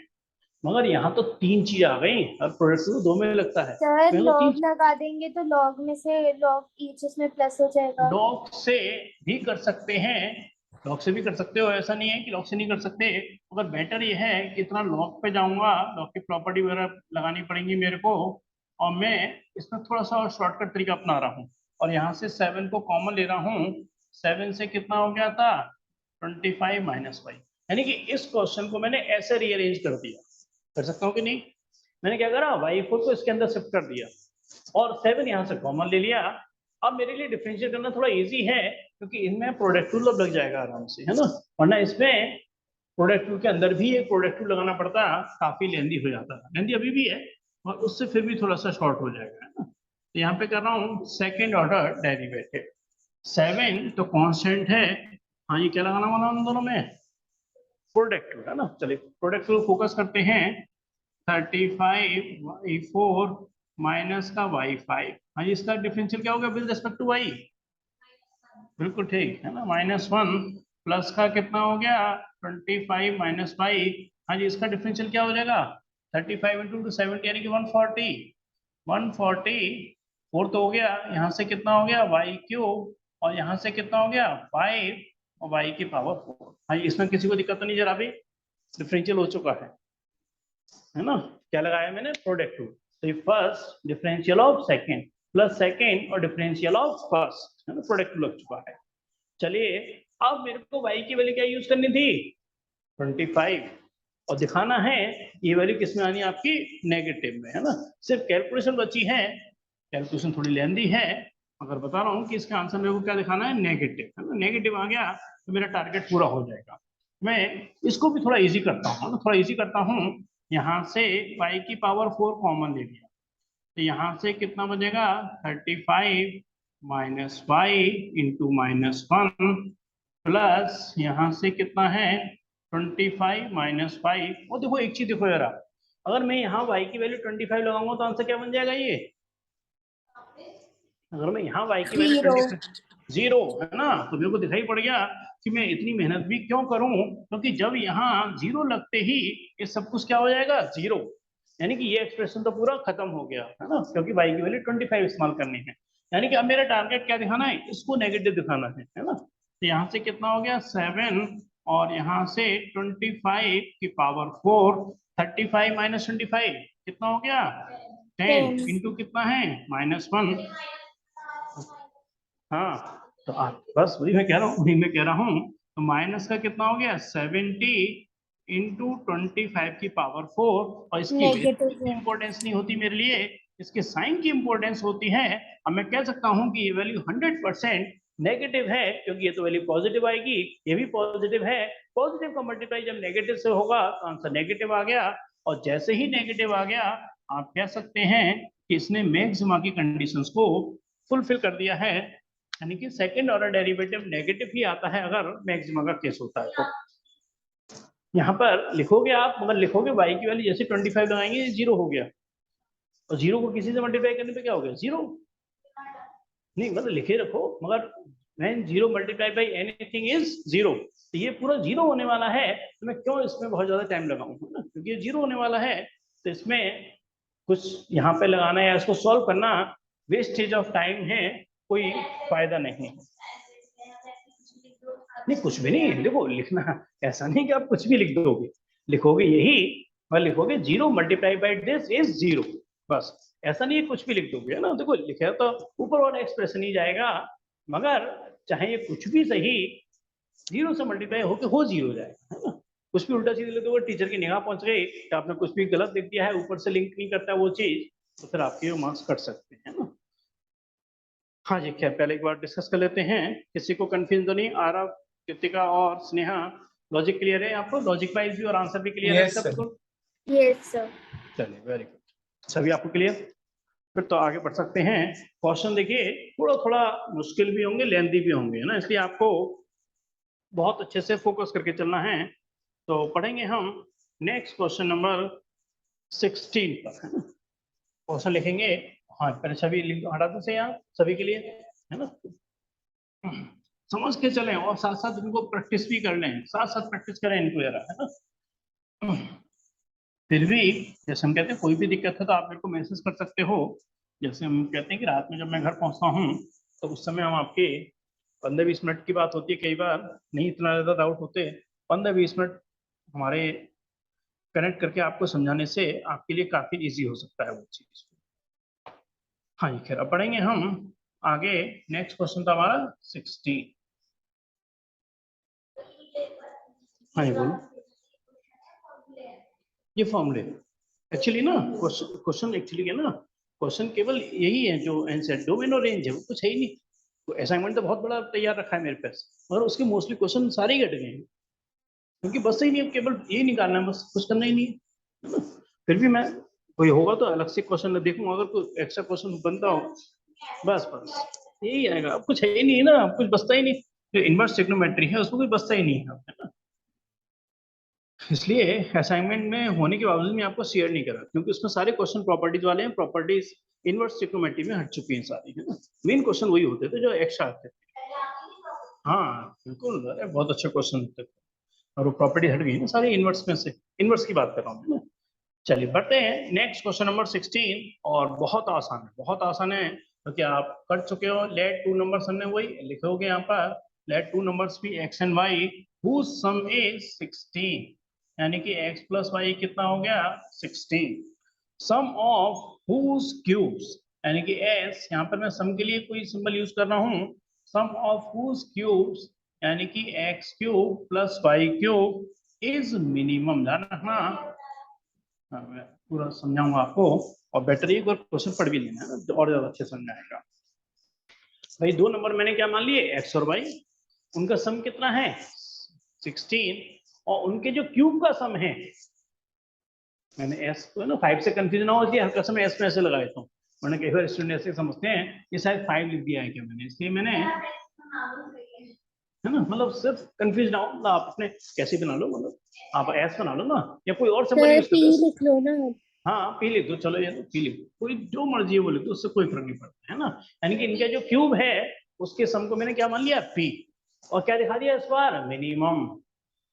मगर यहाँ तो 3 चीज आ गई और प्रोडक्ट तो 2 में लगता है, सर मेरे को लॉग 3 लगा देंगे तो लॉग में से लॉग ईच इसमें प्लस हो जाएगा। लॉग से भी कर सकते हैं, लॉग से भी कर सकते हो, ऐसा नहीं है कि लॉग से नहीं कर सकते, मगर बेटर ये है कि इतना लॉग पे जाऊंगा, लॉग की प्रॉपर्टी वगैरह लगानी पड़ेंगी मेरे को, और मैं इसमें थोड़ा सा शॉर्टकट तरीका अपना रहा हूँ और यहाँ से 7 को कॉमन ले रहा हूँ। 7 से कितना हो गया था 25 माइनस 5, यानी कि इस क्वेश्चन को मैंने ऐसे रीअरेंज कर दिया, कर सकता हूँ कि नहीं। मैंने क्या करा, y4 को इसके अंदर शिफ्ट कर दिया और 7 यहाँ से कॉमन ले लिया। अब मेरे लिए डिफरेंशिएट करना थोड़ा इजी है क्योंकि इनमें प्रोडक्ट रूल अब लग जाएगा आराम से, है ना, वरना इसमें प्रोडक्ट रूल के अंदर भी एक प्रोडक्ट रूल लगाना पड़ता, काफी लेंदी हो जाता है, लेंदी अभी भी है और उससे फिर भी थोड़ा सा शॉर्ट हो जाएगा, है ना। तो यहाँ पे कर रहा हूँ सेकेंड ऑर्डर डेरिवेटिव, 7 तो कांस्टेंट है, हाँ ये क्या लगाना वाला उन दोनों में, प्रोडक्ट रूल, है ना। चलिए प्रोडक्ट रूल फोकस करते हैं, 35y4 माइनस का y5, हाँ इसका डिफरेंशियल क्या होगा विद रिस्पेक्ट टू y, बिल्कुल ठीक है ना, -1 प्लस का कितना हो गया 25 माइनस 5, हाँ जी इसका डिफरेंशियल क्या हो जाएगा 35 इंटू 70 यानी कि 140, 144 तो हो गया, यहाँ से कितना हो गया y³ और यहाँ से कितना हो गया 5 और y की पावर 4, हाँ इसमें किसी को दिक्कत तो नहीं, जरा भी डिफरेंशियल हो चुका है ना। क्या लगाया मैंने, प्रोडक्ट रूल, तो ये first differential of second plus second और डिफरेंशियल ऑफ फर्स्ट, है ना, प्रोडक्ट रूल लग चुका है। चलिए अब मेरे को y की वैल्यू क्या यूज करनी थी 25, और दिखाना है ये वैल्यू किसमें आनी है आपकी नेगेटिव में, है ना। सिर्फ कैलकुलेशन बची है, कैलकुलेशन थोड़ी लेंदी है, अगर बता रहा हूँ कि इसका आंसर मेरे को क्या दिखाना है नेगेटिव, है ना। नेगेटिव आ गया तो मेरा टारगेट पूरा हो जाएगा। मैं इसको भी थोड़ा इजी करता हूँ ना, थोड़ा इजी करता हूँ, यहाँ से y की पावर 4 कॉमन ले लिया, तो यहाँ से कितना बचेगा 35 माइनस 5 इंटू -1 प्लस यहाँ से कितना है 25 माइनस 5, और देखो एक चीज देखो जरा, अगर मैं यहाँ y की वैल्यू 25 लगाऊंगा तो आंसर क्या बन जाएगा ये, अगर मैं यहाँ y की वैल्यू 25 0 है ना, तो मेरे को दिखाई पड़ गया कि मैं इतनी मेहनत भी क्यों करूं, क्योंकि जब यहाँ 0 लगते ही ये सब कुछ क्या हो जाएगा 0, यानी कि ये एक्सप्रेशन तो पूरा खत्म हो गया, है ना, क्योंकि y की वैल्यू 25 इस्तेमाल करनी है, यानी कि अब मेरा टारगेट क्या दिखाना है, इसको नेगेटिव दिखाना है ना। तो यहाँ से कितना हो गया 7 और यहाँ से 25 की पावर 4, 35 माइनस 25 कितना हो गया 10 10 इंटू कितना है -1। हाँ तो आप बस वही मैं कह रहा हूँ, वही मैं कह रहा हूँ। तो माइनस का कितना हो गया 70 इंटू 25 की पावर 4। और इसकी नेगेटिव है। इंपॉर्टेंस नहीं होती मेरे लिए, इसके साइन की इंपॉर्टेंस होती है। अब मैं कह सकता हूँ कि ये वैल्यू 100% नेगेटिव है, क्योंकि ये तो वैल्यू पॉजिटिव आएगी, ये भी पॉजिटिव है। पॉजिटिव का मल्टीप्लाई जब नेगेटिव से होगा तो आंसर नेगेटिव आ गया। और जैसे ही नेगेटिव आ गया आप कह सकते हैं कि इसने मैक्सिमा की कंडीशंस को फुलफिल कर दिया है, यानी कि सेकंड ऑर्डर डेरिवेटिव नेगेटिव ही आता है अगर मैक्सिमा का केस होता है। तो यहाँ पर लिखोगे आप, मगर लिखोगे y की वैल्यू जैसे 25 लगाएंगे 0 हो गया, और 0 को किसी से मल्टीप्लाई करने पे क्या हो गया 0। नहीं मतलब लिखे रखो, मगर when 0 multiplied by anything is 0, तो ये पूरा 0 होने वाला है, तो मैं क्यों इसमें बहुत ज्यादा टाइम लगाऊं, है ना, क्योंकि ये 0 होने वाला है। तो इसमें कुछ यहाँ पे लगाना या इसको सॉल्व करना वेस्टेज ऑफ टाइम है, कोई फायदा नहीं। नहीं कुछ भी नहीं, देखो लिखना ऐसा नहीं कि आप कुछ भी लिख दोगे, लिखोगे यही और लिखोगे 0 मल्टीप्लाई बाई दिस इज 0, बस। ऐसा नहीं है कुछ भी लिख दोगे, है ना। देखो लिखे तो ऊपर वाला एक्सप्रेशन ही जाएगा, मगर चाहे ये कुछ भी सही 0 से मल्टीप्लाई होके हो 0 जाएगा, है ना। कुछ भी उल्टा सीधा लिख दोगे, टीचर की निगाह पहुंच गई कि आपने कुछ भी गलत लिख दिया है, ऊपर से लिंक नहीं करता वो चीज, तो फिर आपके मार्क्स कट सकते हैं ना। हाँ जी, खैर पहले एक बार डिस्कस कर लेते हैं, किसी को कंफ्यूजन तो नहीं आ रहा। कृतिका और स्नेहा लॉजिक क्लियर है आपको, लॉजिक वाइज भी और आंसर भी क्लियर है सबको? Yes sir. चलिए वेरी गुड, सभी आपको क्लियर। फिर तो आगे बढ़ सकते हैं। क्वेश्चन देखिए थोड़ा थोड़ा मुश्किल भी होंगे, लेंथी भी होंगे, है ना, इसलिए आपको बहुत अच्छे से फोकस करके चलना है। तो पढ़ेंगे हम नेक्स्ट क्वेश्चन नंबर 16 पर, है ना। क्वेश्चन लिखेंगे, हाँ पहले सभी हटा दो से यहाँ सभी के लिए, है ना, समझ के चलें और साथ साथ इनको प्रैक्टिस भी कर लें, साथ साथ प्रैक्टिस करें इनको जरा, है ना। फिर भी जैसे हम कहते हैं कोई भी दिक्कत है तो आप मेरे को मैसेज कर सकते हो। जैसे हम कहते हैं कि रात में जब मैं घर पहुंचता हूँ तो उस समय हम आपके 15-20 मिनट की बात होती है, कई बार नहीं इतना ज़्यादा डाउट होते, 15-20 मिनट हमारे कनेक्ट करके आपको समझाने से आपके लिए काफ़ी इजी हो सकता है वो चीज़। हाँ जी, खैर अब पढ़ेंगे हम आगे। नेक्स्ट क्वेश्चन था हमारा 16। हाँ जी बोलो। ये फॉर्मूले एक्चुअली ना, क्वेश्चन एक्चुअली क्या ना, क्वेश्चन केवल यही है जो आंसर डोमेन और रेंज है, वो कुछ है ही नहीं। तो असाइनमेंट तो बहुत बड़ा तैयार रखा है मेरे पास, और उसके मोस्टली क्वेश्चन सारे ही घट गए हैं, क्योंकि बस ही नहीं, अब केवल यही निकालना है, बस कुछ करना ही नहीं है। फिर भी मैं कोई होगा तो अलग से क्वेश्चन देखूंगा, अगर कोई एक्स्ट्रा क्वेश्चन बनता हो, बस बस यही आएगा। अब कुछ है ही नहीं ना, अब कुछ बचता ही नहीं। जो इनवर्स ट्रिग्नोमेट्री है उसमें कोई बचता ही नहीं है ना, इसलिए असाइनमेंट में होने के बावजूद मैं आपको शेयर नहीं करा, क्योंकि उसमें सारे क्वेश्चन प्रॉपर्टीज वाले हैं, प्रॉपर्टीज इनवर्स ट्रिग्नोमेट्री में हट चुकी हैं सारी, है ना। मेन क्वेश्चन वही होते थे जो एक्स्ट्रा आते थे। हाँ बिल्कुल, अरे बहुत अच्छे क्वेश्चन होते थे, और वो प्रॉपर्टी हट गई ना सारी इनवर्स में से, इनवर्स की बात कर रहा हूँ मैं ना। चलिए बढ़ते हैं नेक्स्ट क्वेश्चन नंबर 16, और बहुत आसान है, बहुत आसान है, क्योंकि आप कर चुके हो। लेट टू नंबर्स, हमने वही लिखोगे यहाँ पर, let two numbers be X and Y whose sum is 16, यानी कि x प्लस वाई कितना हो गया 16। सम ऑफ whose क्यूब्स, यानी कि s, यहाँ पर मैं सम के लिए कोई सिंबल यूज कर रहा हूँ, सम ऑफ whose क्यूब्स यानी कि x cube plus Y cube is minimum. ध्यान रखना, मैं पूरा समझाऊंगा आपको, और बेटर एक बार क्वेश्चन पढ़ भी लेना है ना, और ज्यादा अच्छे समझ आएगा। भाई दो नंबर मैंने क्या मान लिए x और y, उनका सम कितना है 16, और उनके जो क्यूब का सम है, मैंने s को है ना 5 से कंफ्यूजन ना हो इसलिए हल्का सा मैं s में ऐसे लगाया था, मैंने कई बार स्टूडेंट ऐसे समझते हैं ये शायद 5 लिख दिया है क्या मैंने, इसलिए मैंने, है ना, मतलब सिर्फ कंफ्यूज ना हो, मतलब आप अपने कैसे बना लो, मतलब आप s बना लो ना, या कोई और सिंबल यूज कर लो। लिख लो ना। हाँ पी लिख दो, चलो ये तो पी लिख दो, कोई जो मर्जी है वो लिख दो, उससे कोई फर्क नहीं पड़ता, है ना। यानी कि इनका जो क्यूब है उसके सम को मैंने क्या मान लिया p, और क्या दिखा दिया इस बार मिनिमम।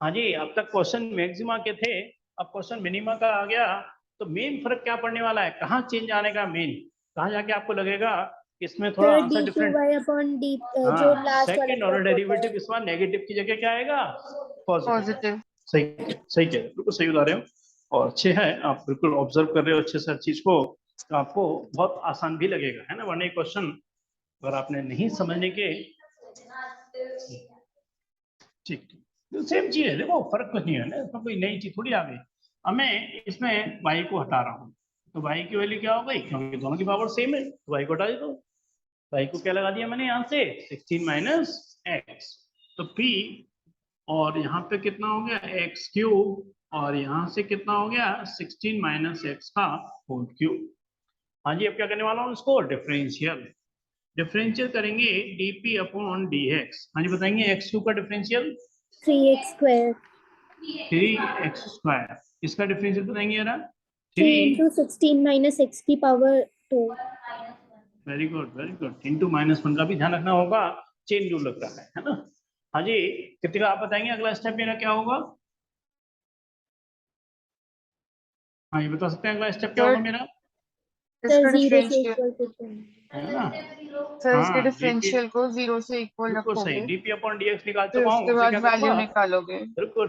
हाँ जी, अब तक क्वेश्चन मैक्सिमा के थे, अब क्वेश्चन मिनिमा का आ गया, तो मेन फर्क क्या पड़ने वाला है, कहाँ चेंज आने का मेन, कहाँ जाके आपको लगेगा इसमें थोड़ा आंसर डिफरेंट। जो लास्ट वाला सेकंड ऑर्डर डेरिवेटिव इस बार नेगेटिव की जगह क्या आएगा पॉजिटिव। सही सही कह रहे हो, बिल्कुल सही बता रहे हो। और अच्छे है, आप बिल्कुल ऑब्जर्व कर रहे हो अच्छे से हर चीज को, तो आपको बहुत आसान भी लगेगा, है ना। वरना ये क्वेश्चन अगर आपने नहीं समझने के, ठीक सेम चीज है, देखो फर्क कुछ नहीं है ना, इसमें कोई नई चीज थोड़ी आ गई। अब मैं इसमें y को हटा रहा हूँ, तो y की वैल्यू क्या हो गई, क्योंकि दोनों की पावर सेम है, तो y को हटा देता हूँ। y को क्या लगा दिया मैंने यहाँ से 16 माइनस एक्स, तो p और यहाँ पे कितना हो गया एक्स क्यूब, और यहाँ से कितना हो गया 16 माइनस एक्स का होल क्यूब। हाँ जी, अब क्या करने वाला हूँ इसको डिफरेंशियल, डिफरेंशियल करेंगे dp अपॉन dx। हाँ जी बताएंगे, एक्स क्यूब का differential 3x square 3x square, इसका डिफरेंशियल बताएंगे जरा 3 3, into 16 minus x की power 2। Very good very good, into -1 का भी ध्यान रखना होगा, चेन रूल लग रहा है ना। हाँ जी, कृतिका आप बताएंगे अगला स्टेप मेरा क्या होगा। हाँ ये बता सकते हैं अगला स्टेप क्या होगा मेरा, सर इसका 0 से डिफरेंशियल इक्वल टू 2। है ना। सर इसके हाँ डिफरेंशियल को 0 से इक्वल बिल्कुल सही, रखोगे, डीपी अपॉन डीएक्स निकाल फिर चुका हूँ, उसके उसे बाद क्या वैल्यू करूंगा, निकालोगे। बिल्कुल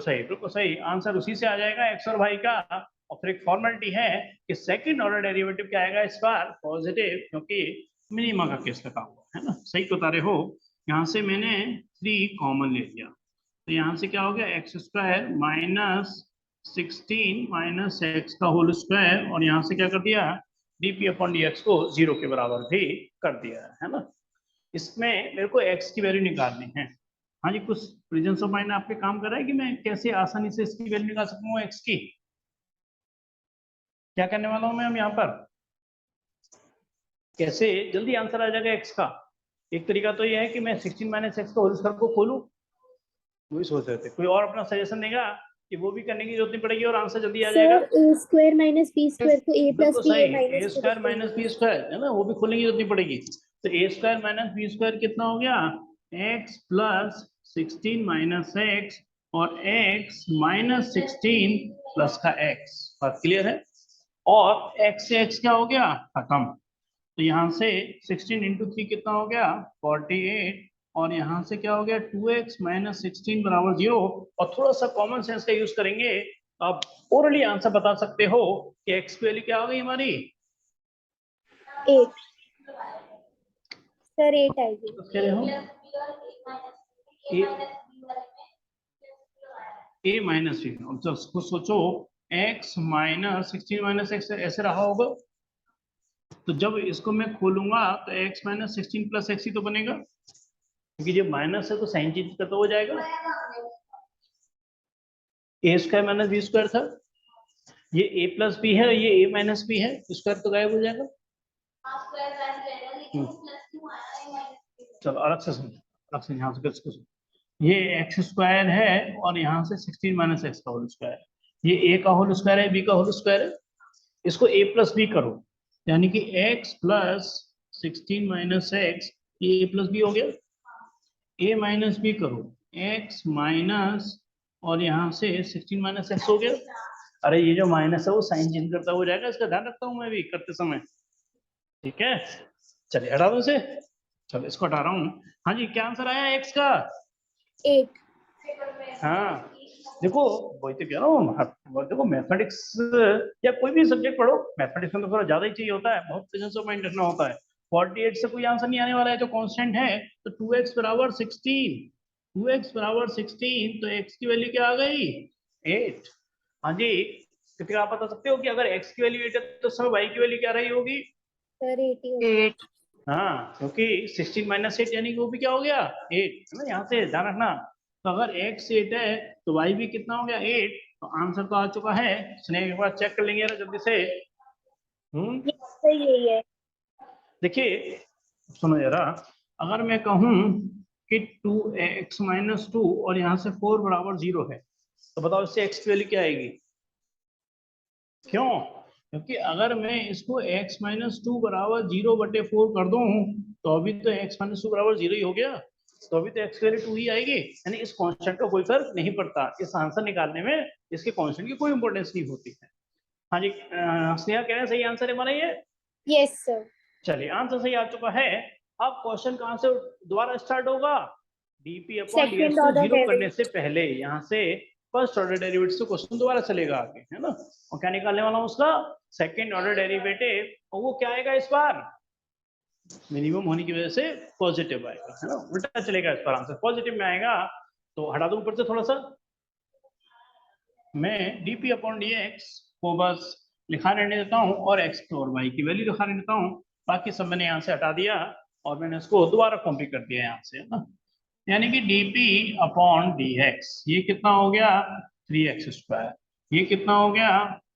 सही आंसर उसी से आ जाएगा, एक्स और वाई का। और फिर एक फॉर्मेलिटी है कि सेकंड ऑर्डर डेरिवेटिव क्या आएगा इस बार पॉजिटिव, क्योंकि मिनिमा का केस लगा हुआ है ना। सही बता रहे हो, यहाँ से मैंने 3 कॉमन ले लिया, तो यहाँ से क्या हो गया x square minus 16 minus x का होल स्क्वायर, और यहाँ से क्या कर दिया डीपी अपॉन डी एक्स को 0 के बराबर भी कर दिया है ना। इसमें मेरे को एक्स की वैल्यू निकालनी है। हाँ जी, कुछ प्रेजेंस ऑफ माइंड आपके काम कर रहा है कि मैं कैसे आसानी से इसकी वैल्यू निकाल सकूंगा एक्स की। क्या करने वाला हूं मैं हम यहाँ पर, कैसे जल्दी आंसर आ जाएगा एक्स का। एक तरीका तो यह है कि मैं 16 माइनस एक्स का होल स्क्वायर को खोलूं, वही सोच रहे थे, कोई और अपना सजेशन देगा कि वो भी करने की जरूरत नहीं पड़ेगी और आंसर जल्दी आ जाएगा। Sir a square minus b square को a plus बिल्कुल b सही, a minus A b square लिख माइनस देंगे। बी स्क्वायर है ना, वो भी खोलने की जरूरत नहीं पड़ेगी। तो ए स्क्वायर माइनस बी स्क्वायर कितना हो गया एक्स प्लस 16 माइनस एक्स, और एक्स माइनस 16 प्लस का एक्स, बात क्लियर है। और एक्स से एक्स क्या हो गया खत्म, तो यहाँ से 16 इंटू 3 कितना हो गया 48, और यहाँ से क्या हो गया 2x माइनस 16 बराबर 0। और थोड़ा सा कॉमन सेंस का यूज करेंगे, आप ओरली आंसर बता सकते हो कि x की वैल्यू क्या हो गई हमारी 8 सर 8 आएगी। कह रहे हो a माइनस बी, जब खुद सोचो x माइनस 16 माइनस एक्स ऐसे रहा होगा, तो जब इसको मैं खोलूंगा तो x माइनस 16 प्लस एक्स ही तो बनेगा, क्योंकि जब माइनस है तो साइन चेंज करता हो जाएगा। ए स्क्वायर माइनस बी स्क्वायर था, ये a प्लस बी है, ये a माइनस बी है, स्क्वायर तो गायब हो जाएगा। चलो अलग से समझो, अलग से यहाँ से इसको ये एक्स स्क्वायर है और यहाँ से 16 माइनस एक्स का होल स्क्वायर, ये a का होल स्क्वायर है, b का होल स्क्वायर है, इसको a प्लस बी करो, यानी कि x प्लस 16 माइनस एक्स, ये a प्लस बी हो गया। a माइनस बी करो x माइनस, और यहाँ से 16 माइनस एक्स हो गया। अरे ये जो माइनस है वो साइन चेंज करता हो जाएगा, इसका ध्यान रखता हूँ मैं भी करते समय, ठीक है। चलिए हटा दो इसे, चलो इसको हटा रहा हूँ। हाँ जी, क्या आंसर आया एक्स का 8। हाँ देखो, वही तो कह रहा हूँ, देखो मैथमेटिक्स या कोई भी सब्जेक्ट पढ़ो, मैथमेटिक्स में तो थोड़ा ज्यादा ही चाहिए होता है, बहुत प्रेजेंस ऑफ माइंड रखना होता है। 48 से कोई आंसर नहीं आने वाला है, जो कांस्टेंट है, तो 2x बराबर 16, 2x बराबर 16, तो x की वैल्यू क्या आ गई 8। हाँ जी, क्योंकि आप बता सकते हो कि अगर x की वैल्यू 8 है तो सब y की वैल्यू क्या रही होगी सर 80 8 हाँ, क्योंकि 16 माइनस 8 यानी कि वो भी क्या हो गया 8, है ना। यहाँ से ध्यान रखना, तो अगर x 8 है तो y भी कितना हो गया 8, तो आंसर तो आ चुका है। स्नेह एक बार चेक कर लेंगे ना जल्दी से। सर यही है। देखिए सुनो जरा, अगर मैं कहूँ कि 2x माइनस 2 और यहाँ से 4 बराबर 0 है, तो बताओ इससे x की वैल्यू क्या आएगी, क्यों, क्योंकि अगर मैं इसको x माइनस 2 बराबर 0/4 कर दूं, तो अभी तो x माइनस 2 बराबर 0 ही हो गया, तो अभी तो x की वैल्यू 2 ही आएगी, यानी इस कांस्टेंट का कोई फर्क नहीं पड़ता, इस आंसर निकालने में इसके कांस्टेंट की कोई इंपॉर्टेंस नहीं होती है। हाँ जी, स्नेहा कह रहे हैं सही आंसर है हमारा ये। Yes sir. चलिए आंसर सही आ चुका है। अब क्वेश्चन कहाँ से दोबारा स्टार्ट होगा, डीपी अपॉन डीएक्स सेकंड को ऑर्डर 0 करने से पहले यहाँ से फर्स्ट ऑर्डर डेरिवेटिव से क्वेश्चन दोबारा चलेगा आगे, है ना। और क्या निकालने वाला हूँ उसका सेकंड ऑर्डर डेरिवेटिव, और वो क्या आएगा इस बार, मिनिमम होने की वजह से पॉजिटिव आएगा, है ना, उल्टा चलेगा इस बार, आंसर पॉजिटिव में आएगा। तो हटा दूं ऊपर से थोड़ा सा, मैं dp अपॉन dx को बस लिखा रहने देता हूँ और x और y की वैल्यू लिखा रहने देता हूँ, बाकी सब मैंने यहाँ से हटा दिया और मैंने इसको दोबारा कॉपी कर दिया यहाँ से, है ना। यानी कि dp अपॉन dx ये कितना हो गया 3x स्क्वायर, ये कितना हो गया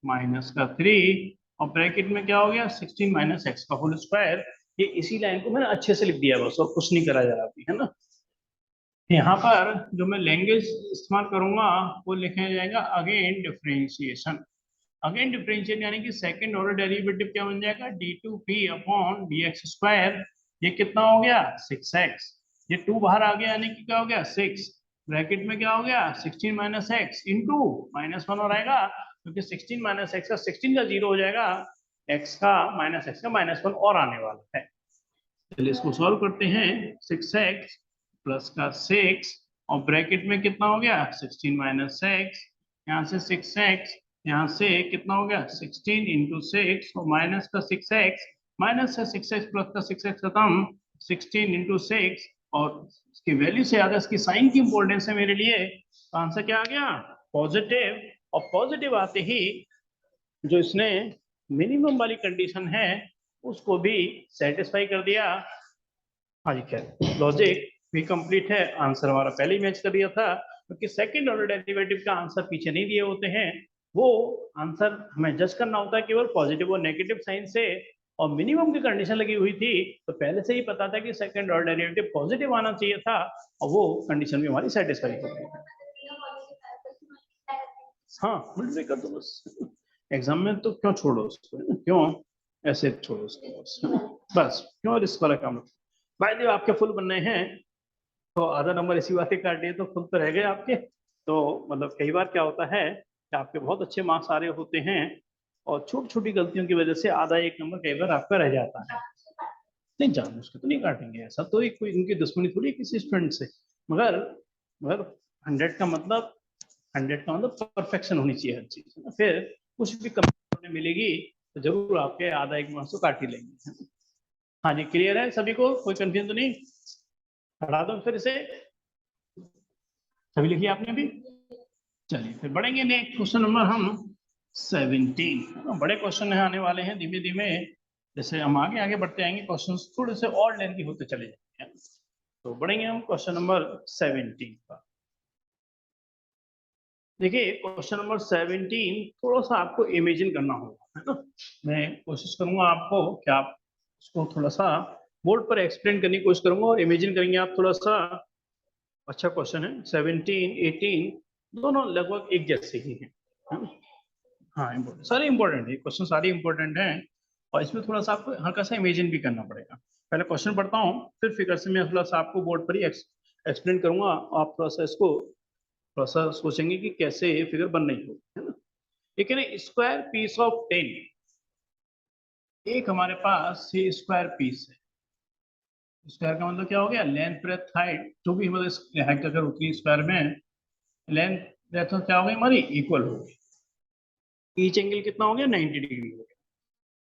माइनस का 3 और ब्रैकेट में क्या हो गया 16 माइनस एक्स का होल स्क्वायर। ये इसी लाइन को मैंने अच्छे से लिख दिया बस, और कुछ नहीं करा जा रहा अभी, है ना। यहाँ पर जो मैं लैंग्वेज इस्तेमाल करूंगा वो लिखा जाएगा अगेन डिफरेंशिएशन। अगेन डिफरेंशिएट यानी कि सेकंड ऑर्डर डेरिवेटिव क्या बन जाएगा d2p अपॉन dx स्क्वायर, ये कितना हो गया 6x, ये 2 बाहर आ गया यानी कि क्या हो गया 6, ब्रैकेट में क्या हो गया 16 माइनस एक्स इंटू -1 और आएगा, क्योंकि 16 माइनस एक्स का 16 का 0 हो जाएगा, x का माइनस एक्स का -1 और आने वाला है। चलिए इसको सॉल्व करते हैं, 6x प्लस का 6 और ब्रैकेट में कितना हो गया 16 माइनस एक्स, यहाँ से 6x, यहाँ से कितना हो गया 16 इंटू 6 और माइनस का 6x, माइनस से 6x प्लस का 6x खत्म, 16 इंटू 6 और इसकी वैल्यू से ज्यादा इसकी साइन की इंपॉर्टेंस है मेरे लिए, तो आंसर क्या आ गया पॉजिटिव। और पॉजिटिव आते ही जो इसने मिनिमम वाली कंडीशन है उसको भी सेटिस्फाई कर दिया। हाँ जी, खैर लॉजिक भी कंप्लीट है, आंसर हमारा पहले ही मैच कर दिया था, क्योंकि सेकंड ऑर्डर डेरिवेटिव का आंसर पीछे नहीं दिए होते हैं, वो आंसर हमें जज करना होता है केवल पॉजिटिव और नेगेटिव साइन से, और मिनिमम की कंडीशन लगी हुई थी तो पहले से ही पता था कि सेकंड ऑर्डर डेरिवेटिव पॉजिटिव आना चाहिए था, और वो कंडीशन भी हमारी सेटिस्फाई हो गई। हाँ मल्टीप्लाई कर दो बस, एग्जाम में तो क्यों छोड़ो उसको, क्यों ऐसे छोड़ो उसको बस क्यों रिस्क वाला काम। भाई देव आपके फुल बनने हैं तो आधा नंबर इसी बात काट दिए तो फुल तो रह गए आपके। तो मतलब कई बार क्या होता है कि आपके बहुत अच्छे मार्क्स आ रहे होते हैं और छोटी छोटी गलतियों की वजह से आधा एक नंबर कई बार आपका रह जाता है। नहीं जान उसको तो नहीं काटेंगे, ऐसा तो एक कोई इनकी दुश्मनी थोड़ी किसी स्टूडेंट से, मगर मगर 100 का मतलब 100 का मतलब परफेक्शन होनी चाहिए हर चीज, है ना। फिर कुछ भी कमी मिलेगी तो जरूर आपके आधा एक मार्क्स तो काट ही लेंगे। हाँ जी क्लियर है सभी को, कोई कंफ्यूजन तो नहीं, हटा दो फिर इसे, सभी लिखिए आपने भी। चलिए फिर बढ़ेंगे नेक्स्ट क्वेश्चन नंबर हम 17, बड़े क्वेश्चन है आने वाले हैं धीमे धीमे, जैसे हम आगे आगे बढ़ते आएंगे क्वेश्चन थोड़े से और लेंथी होते चले जाएंगे। तो बढ़ेंगे हम क्वेश्चन नंबर 17 पर। देखिए क्वेश्चन नंबर 17 थोड़ा सा आपको इमेजिन करना होगा, है ना। मैं कोशिश करूंगा आपको कि आप उसको थोड़ा सा बोर्ड पर एक्सप्लेन करने की कोशिश करूंगा और इमेजिन करेंगे आप थोड़ा सा। अच्छा क्वेश्चन है, 17 18 दोनों लगभग एक जैसे ही हैं, है ना? हाँ इम्पोर्टेंट, सारे इम्पोर्टेंट है क्वेश्चन, सारे इम्पोर्टेंट हैं, और इसमें थोड़ा सा आपको हल्का सा इमेजिन भी करना पड़ेगा। पहले क्वेश्चन पढ़ता हूँ फिर फिगर से मैं थोड़ा सा आपको बोर्ड पर ही एक्सप्लेन करूंगा, आप थोड़ा सा इसको थोड़ा सा सोचेंगे कि कैसे ये फिगर बन रही हो, है ना। ये कह रहे स्क्वायर पीस ऑफ 10, एक हमारे पास ये स्क्वायर पीस है, स्क्वायर का मतलब क्या हो गया लेंथ ब्रेथ हाइट, जो भी मतलब हाइट अगर होती है स्क्वायर में, लेंथ ब्रेथ क्या हो गई हमारी इक्वल हो गई, ईच एंगल कितना हो गया 90 डिग्री हो गया,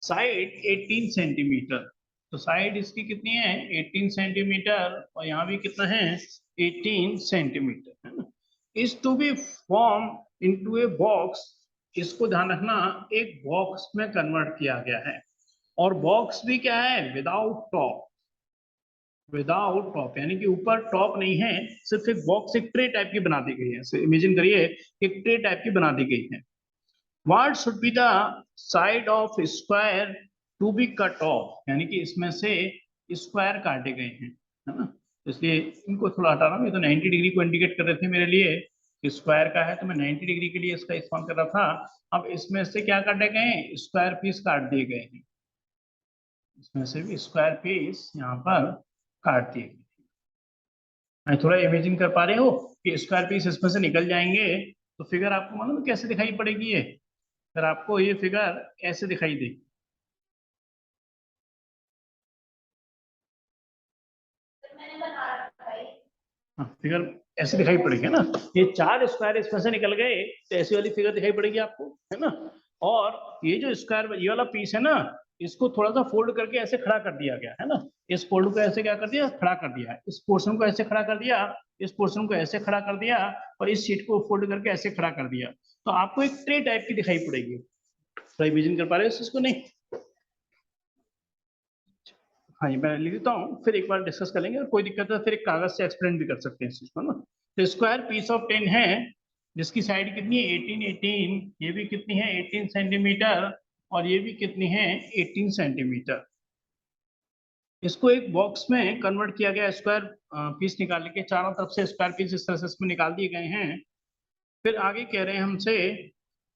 साइड 18 सेंटीमीटर, तो साइड इसकी कितनी है 18 सेंटीमीटर और यहाँ भी कितना है 18 सेंटीमीटर, है ना। Is to be form into a box, इसको ध्यान रखना एक बॉक्स में कन्वर्ट किया गया है, और बॉक्स भी क्या है विदाउट टॉप, विदाउट टॉप यानी कि ऊपर टॉप नहीं है, सिर्फ एक बॉक्स एक ट्रे टाइप की बना दी गई है, इमेजिन करिए एक ट्रे टाइप की बना दी गई है। What should be the side of square to be cut off, यानी कि इसमें से स्क्वायर काटे गए हैं, है ना। इसलिए इनको थोड़ा हटा रहा हूँ, ये तो 90 डिग्री को इंडिकेट कर रहे थे मेरे लिए, स्क्वायर का है तो मैं 90 डिग्री के लिए इसका इस्तेमाल कर रहा था। अब इसमें से क्या काटे गए हैं स्क्वायर पीस काट दिए गए हैं, इसमें से भी स्क्वायर पीस यहाँ पर काट दिए गए। थोड़ा इमेजिन कर पा रहे हो कि स्क्वायर पीस इसमें से निकल जाएंगे तो फिगर आपको मालूम कैसे दिखाई पड़ेगी, ये फिर आपको ये फिगर ऐसे दिखाई दे, हाँ फिगर ऐसे दिखाई पड़ेगी, है ना। ये 4 स्क्वायर इसमें से निकल गए तो ऐसी वाली फिगर दिखाई पड़ेगी आपको, है ना। और ये जो स्क्वायर ये वाला पीस है ना, इसको थोड़ा सा फोल्ड करके ऐसे खड़ा कर दिया गया है ना। इस फोल्ड को ऐसे क्या कर दिया, खड़ा कर दिया। इस पोर्शन को ऐसे खड़ा कर दिया, इस पोर्शन को ऐसे खड़ा कर दिया, और इस शीट को फोल्ड करके ऐसे खड़ा कर दिया। तो आपको एक ट्रे टाइप की दिखाई पड़ेगी। थोड़ा इमेजिन कर पा रहे हो इसको? नहीं? हाँ जी, मैं लिख देता हूँ, फिर एक बार डिस्कस कर लेंगे, और कोई दिक्कत है फिर एक कागज से एक्सप्लेन भी कर सकते हैं इस चीज को ना। तो स्क्वायर पीस ऑफ 10 है, जिसकी साइड कितनी है 18, ये भी कितनी है 18 सेंटीमीटर, और ये भी कितनी है 18 सेंटीमीटर। इसको एक बॉक्स में कन्वर्ट किया गया, स्क्वायर पीस निकालने के चारों तरफ से स्क्वायर पीस इस तरह से इसमें निकाल दिए गए हैं। फिर आगे कह रहे हैं हमसे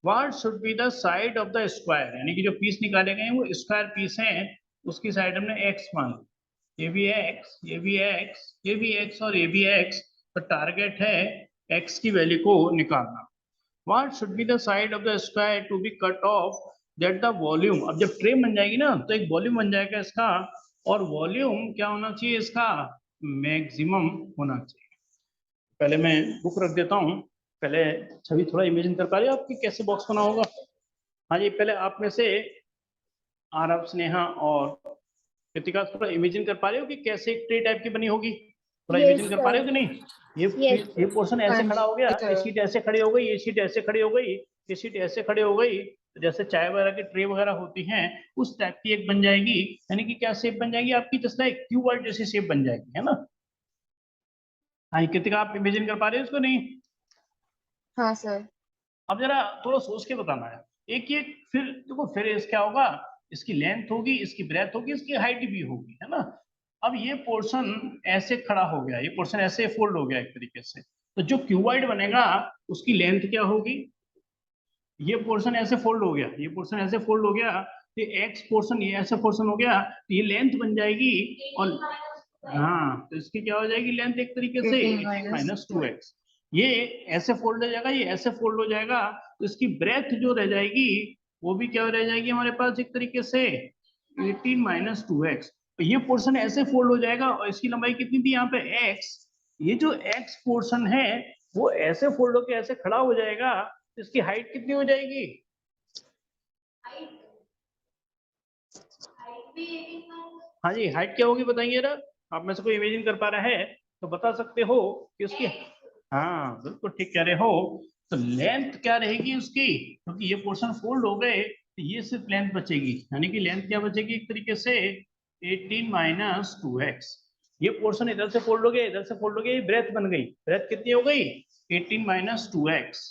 what should be the side of the square, यानी कि जो पीस निकाले गए हैं वो स्क्वायर पीस हैं, उसकी साइड हमने एक्स मान ली। ये भी एक्स, ये भी एक्स, ये भी एक्स, और ये भी एक्स। तो टारगेट है एक्स की वैल्यू को निकालना। What should be the side of the square to be cut off that the volume, अब जब ट्रे बन जाएगी ना तो एक वॉल्यूम बन जाएगा इसका, और वॉल्यूम क्या होना चाहिए इसका, मैक्सिमम होना चाहिए। पहले मैं बुक रख देता हूँ, पहले छवि थोड़ा इमेजिन कर पा रहे हो आपकी कैसे बॉक्स बना होगा? हाँ जी, पहले आप में से आरव, स्नेहा और कृतिका थोड़ा इमेजिन कर पा रहे हो कि कैसे एक ट्रे टाइप की बनी होगी? थोड़ा Yes, इमेजिन कर पा रहे हो कि नहीं? ये पोर्शन ऐसे खड़ा हो गया, ये शीट ऐसे खड़ी हो गई, ये शीट ऐसे खड़ी हो गई, ये शीट ऐसे खड़ी हो गई। तो जैसे चाय वगैरह की ट्रे वगैरह होती हैं उस टाइप की एक बन जाएगी, यानी कि क्या शेप बन जाएगी आपकी, जैसे एक क्यूबॉइड जैसी शेप बन जाएगी, है ना। हाँ कृतिका, आप इमेजिन कर पा रहे हो इसको? नहीं? हाँ सर। अब जरा थोड़ा सोच के बताना है। एक एक फिर देखो, फिर इस क्या होगा, इसकी लेंथ होगी, इसकी ब्रेथ होगी, इसकी हाइट भी होगी, है ना। अब ये पोर्शन ऐसे खड़ा हो गया, ये पोर्शन ऐसे फोल्ड हो गया एक तरीके से, तो जो क्यूबॉइड बनेगा उसकी लेंथ क्या होगी? ये पोर्शन ऐसे फोल्ड हो गया, ये पोर्शन ऐसे फोल्ड हो गया, तो एक्स पोर्शन ये ऐसे पोर्शन हो गया, तो ये लेंथ बन जाएगी। और हाँ, तो इसकी क्या हो जाएगी लेंथ एक तरीके से 18 माइनस 2x। ये ऐसे फोल्ड हो जाएगा, ये ऐसे फोल्ड हो जाएगा, तो इसकी ब्रेथ जो रह जाएगी वो भी क्या रह जाएगी हमारे पास एक तरीके से 18 माइनस 2x। तो ये पोर्शन ऐसे फोल्ड हो जाएगा, और इसकी लंबाई कितनी थी यहाँ पे x। ये जो x पोर्शन है वो ऐसे फोल्ड होकर ऐसे खड़ा हो जाएगा, तो इसकी हाइट कितनी हो जाएगी? हाँ जी, हाइट क्या होगी बताइए ना। आप में से कोई इमेजिन कर पा रहा है तो बता सकते हो कि उसकी, हाँ बिल्कुल ठीक कह रहे हो। तो लेंथ क्या रहेगी उसकी, क्योंकि ये पोर्शन फोल्ड हो गए तो ये सिर्फ लेंथ बचेगी, यानी कि लेंथ क्या बचेगी एक तरीके से 18 माइनस 2x। ये पोर्शन इधर से फोल्ड हो गया, इधर से फोल्ड हो गया, ये ब्रेथ बन गई, ब्रेथ कितनी हो गई 18 माइनस 2x,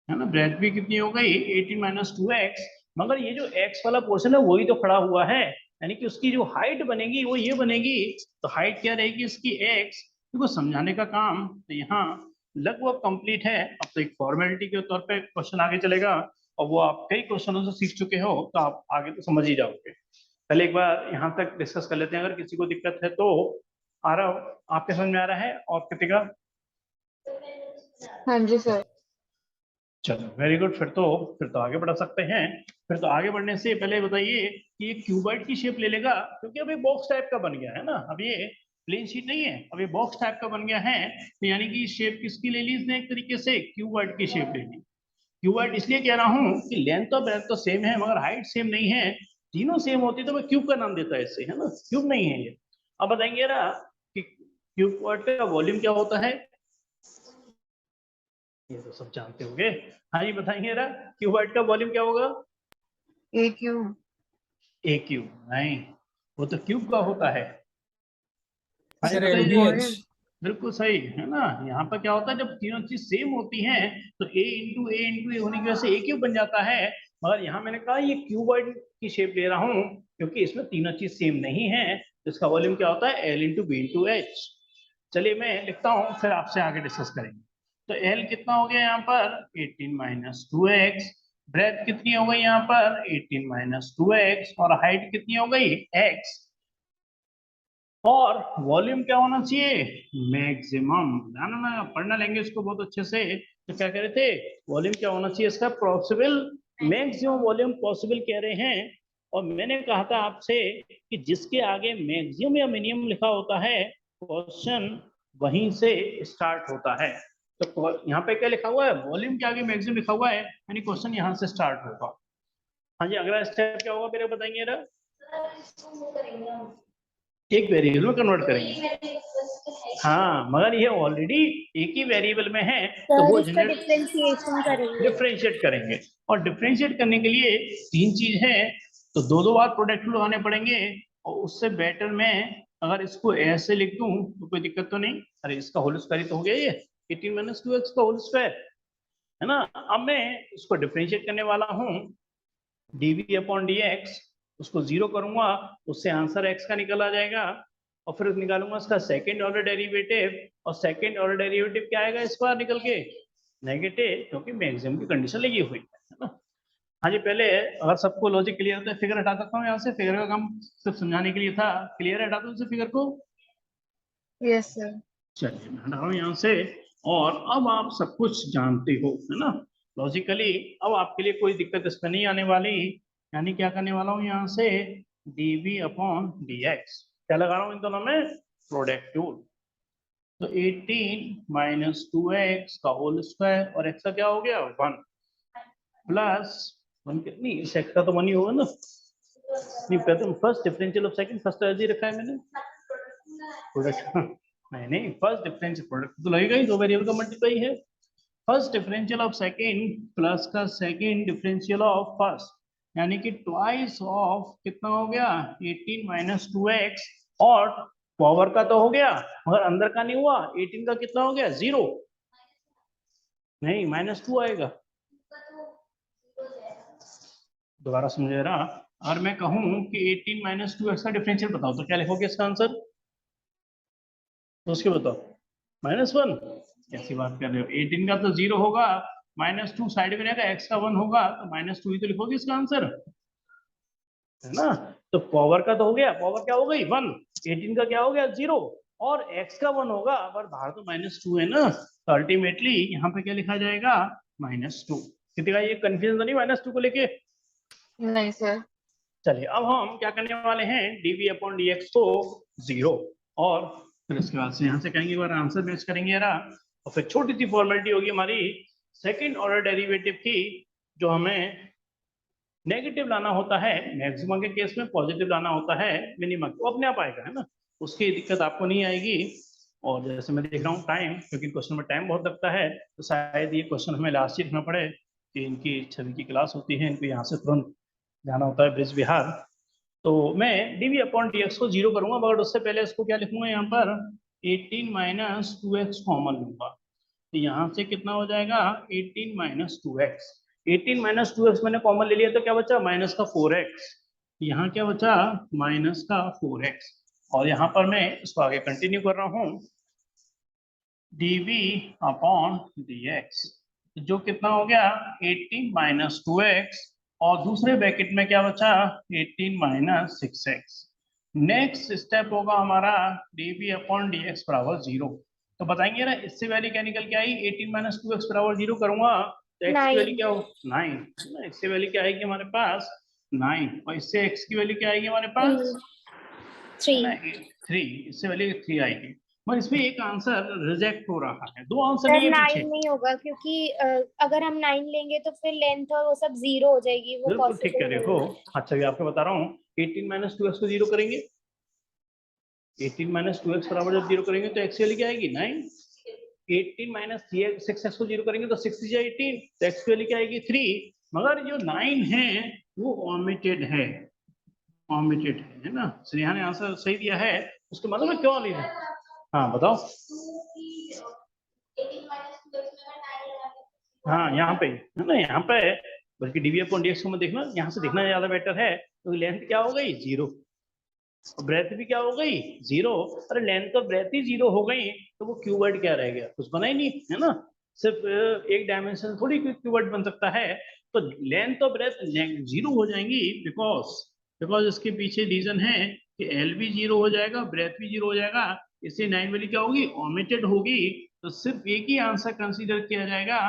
है ना। ब्रेथ भी कितनी हो गई 18 माइनस 2x। मगर ये जो x वाला पोर्शन है वही तो खड़ा हुआ है, यानी कि उसकी जो हाइट बनेगी वो ये बनेगी। तो हाइट क्या रहेगी इसकी x, देखो समझाने का काम तो यहाँ लगभग कंप्लीट है। अब तो एक फॉर्मेलिटी के तौर पे क्वेश्चन आगे चलेगा, और वो आप कई क्वेश्चनों से सीख चुके हो तो आप आगे तो समझ ही जाओगे। पहले एक बार यहाँ तक डिस्कस कर लेते हैं, अगर किसी को दिक्कत है तो। आरव, आपके समझ में आ रहा है? और कृतिका? हाँ जी सर। चलो वेरी गुड, फिर तो आगे बढ़ा सकते हैं। फिर तो आगे बढ़ने से पहले बताइए कि ये क्यूबॉइड की शेप ले लेगा, क्योंकि अब ये बॉक्स टाइप का बन गया है ना। अब ये प्लेन शीट नहीं है, अब ये बॉक्स टाइप का बन गया है, तो यानी कि शेप किसकी ले ली इसने, एक तरीके से क्यूबॉइड की शेप ले ली। क्यूबॉइड इसलिए कह रहा हूँ कि लेंथ और ब्रेथ तो सेम है मगर हाइट सेम नहीं है। तीनों सेम होती तो मैं क्यूब का नाम देता है इससे, है ना। क्यूब नहीं है ये। अब बताएंगे ना कि क्यूबॉइड का वॉल्यूम क्या होता है, ये तो सब जानते होंगे। हाँ जी बताइए ना, क्यूबॉइड का वॉल्यूम क्या होगा? ए क्यूब। ए क्यूब नहीं, वो तो क्यूब का होता है। हाँ जी सर बताइए। LBH। बिल्कुल सही है ना। यहाँ पर क्या होता है जब तीनों चीज सेम होती हैं तो ए होने की वजह से ए क्यूब बन जाता है। मगर यहाँ मैंने कहा ये क्यूबॉइड की शेप ले रहा हूँ क्योंकि इसमें तीनों चीज सेम नहीं है। इसका वॉल्यूम क्या होता है, L into B into H. चलिए मैं लिखता हूँ, फिर आपसे आगे डिस्कस करेंगे। तो एल कितना हो गया यहाँ पर 18 माइनस 2x, ब्रेथ कितनी हो गई यहाँ पर 18 माइनस 2x, और हाइट कितनी हो गई x, और वॉल्यूम क्या होना चाहिए मैक्सिमम। ना ना पढ़ना लेंगे इसको बहुत अच्छे से। तो क्या कह रहे थे, वॉल्यूम क्या होना चाहिए इसका, पॉसिबल मैक्सिमम वॉल्यूम पॉसिबल कह रहे हैं। और मैंने कहा था आपसे कि जिसके आगे मैक्सिमम या मिनिमम लिखा होता है क्वेश्चन वहीं से स्टार्ट होता है। तो यहाँ पे क्या लिखा हुआ है, वॉल्यूम के आगे मैक्सिमम लिखा हुआ है, यानी क्वेश्चन यहाँ से स्टार्ट होगा। हाँ जी, अगला स्टेप क्या होगा मेरे बताएंगे जरा। एक वेरिएबल में कन्वर्ट करेंगे। हाँ, मगर ये ऑलरेडी एक ही वेरिएबल में है, तो सर वो इसका डिफरेंशिएशन करेंगे। डिफरेंशिएट करेंगे। और डिफरेंशिएट करने के लिए तीन चीज है, तो दो बार प्रोडक्ट लगाने पड़ेंगे। और उससे बेटर में अगर इसको ऐसे लिख दूं तो कोई दिक्कत तो नहीं। अरे इसका होल स्क्वायर ही तो हो गया ये 18 - 2x का होल स्क्वायर, है ना। अब मैं इसको डिफरेंशिएट करने वाला हूँ, dv/dx, उसको 0 करूंगा, उससे आंसर x का निकल आ जाएगा। और फिर निकालूंगा इसका सेकंड ऑर्डर डेरिवेटिव, और सेकंड ऑर्डर डेरिवेटिव क्या आएगा इस बार निकल के, नेगेटिव, क्योंकि मैक्सिमम की कंडीशन लगी हुई है ना। हाँ जी, पहले अगर सबको लॉजिक क्लियर है तो फिगर हटा सकता हूँ यहाँ से। फिगर का काम सिर्फ समझाने के लिए था। क्लियर है, हटा दूँ इसे फिगर को। Yes sir. चलिए मैं हटा रहा हूँ यहाँ से। और अब आप सब कुछ जानते हो, है ना, लॉजिकली। अब आपके लिए कोई दिक्कत इसमें नहीं आने वाली। यानी क्या करने वाला हूँ यहाँ से, dv/dx क्या लगा रहा हूँ इन दोनों में, प्रोडक्ट रूल। तो 18 - 2x का होल स्क्वायर, और x का क्या हो गया 1, प्लस 1 नहीं, इस x का तो 1 ही होगा ना। नहीं, प्रथम first differential of second, first तो ऐसे ही रखा है मैंने प्रोडक्ट। नहीं, फर्स्ट डिफरेंशियल प्रोडक्ट तो लगेगा ही, दो वेरिएबल का मल्टीप्लाई है। First differential of second plus का सेकंड डिफरेंशियल ऑफ फर्स्ट, यानी कि ट्वाइस ऑफ कितना हो गया 18 - 2x। और पावर का तो हो गया, मगर अंदर का नहीं हुआ। 18 का कितना हो गया 0, नहीं -2 आएगा। दोबारा समझे रहा। अगर मैं कहूं कि 18 - 2x का डिफरेंशियल बताओ तो क्या लिखोगे इसका आंसर, तो उसके बताओ -1। कैसी बात कर रहे हो, 18 का तो 0 होगा, -2 साइड में रहेगा, x का 1 होगा, तो -2 ही तो लिखोगे इसका आंसर, है ना। तो पावर का तो हो गया, पावर क्या हो गई 1, 18 का क्या हो गया 0, और x का 1 होगा, पर बाहर तो -2 है ना, तो अल्टीमेटली यहाँ पे क्या लिखा जाएगा -2। किसी का ये कंफ्यूजन तो नहीं -2 को लेके। नहीं सर। चलिए अब हम क्या करने वाले हैं, dv/dx को 0, और फिर इसके बाद से यहाँ से कहेंगे एक बार आंसर मैच करेंगे यार। और फिर छोटी सी फॉर्मेलिटी होगी हमारी सेकंड ऑर्डर डेरिवेटिव की, जो हमें नेगेटिव लाना होता है, मैक्सिमम के केस में पॉजिटिव लाना होता है मिनिमम, वो अपने आप आएगा, है ना, उसकी दिक्कत आपको नहीं आएगी। और जैसे मैं देख रहा हूँ टाइम, क्योंकि क्वेश्चन में टाइम बहुत लगता है, तो शायद ये क्वेश्चन हमें लास्ट ही रखना पड़े कि इनकी छवि की क्लास होती है, इनको यहाँ से तुरंत जाना होता है ब्रिज बिहार। तो मैं dv/dx को 0 करूंगा, मगर उससे पहले इसको क्या लिखूंगा यहाँ पर 18 - 2x कॉमन लूंगा। तो यहाँ से कितना हो जाएगा 18 - 2x। 18 - 2x मैंने कॉमन ले लिया, तो क्या बचा माइनस का 4x। यहाँ क्या बचा -4x। और यहाँ पर मैं इसको आगे कंटिन्यू कर रहा हूँ, dv/dx जो कितना हो गया 18 - 2x, और दूसरे ब्रैकेट में क्या बचा 18 - 6x। नेक्स्ट स्टेप होगा हमारा dv/dx बराबर 0। तो बताएंगे ना, इससे वैल्यू क्या निकल के आई, 18 - 2x बराबर 0 करूंगा तो x की वैल्यू क्या हो 9, इससे वैल्यू क्या आएगी हमारे पास 9, और इससे x की वैल्यू क्या आएगी हमारे पास 3। 3, इससे वैल्यू 3 आएगी। मगर इसमें एक आंसर रिजेक्ट हो रहा है, दो आंसर सर नहीं है 9 पीछे। नहीं होगा, क्योंकि अगर हम 9 लेंगे तो फिर लेंथ और वो सब 0 हो जाएगी, वो बिल्कुल ठीक कह पॉसिबल रहे नहीं हो। है। अच्छा, ये आपको बता रहा हूँ 18 - 2x को 0 करेंगे, 18 - 2x बराबर जब 0 करेंगे तो x की वैल्यू क्या आएगी 9। 18 - 6x को 0 करेंगे तो 6 या 18, तो x की वैल्यू क्या आएगी 3। मगर जो 9 है वो ओमिटेड है ना। स्नेहा ने आंसर सही दिया है, उसके मतलब में क्यों लिया है, हाँ बताओ। हाँ यहाँ पे है ना, यहाँ पे, बल्कि dv/dx को मैं देखना, यहाँ से देखना ज्यादा बेटर है, क्योंकि लेंथ क्या हो गई 0, और ब्रेथ भी क्या हो गई 0। अरे लेंथ और ब्रेथ ही 0 हो गई, तो वो क्यूबॉइड क्या रह गया, कुछ बना ही नहीं, है ना। सिर्फ एक डायमेंशन थोड़ी क्यूबॉइड बन सकता है। तो लेंथ और ब्रेथ 0 हो जाएंगी, बिकॉज इसके पीछे रीजन है कि एल भी 0 हो जाएगा, ब्रेथ भी 0 हो जाएगा, इससे 9 वैल्यू क्या होगी ओमिटेड होगी। तो सिर्फ एक ही आंसर कंसीडर किया जाएगा,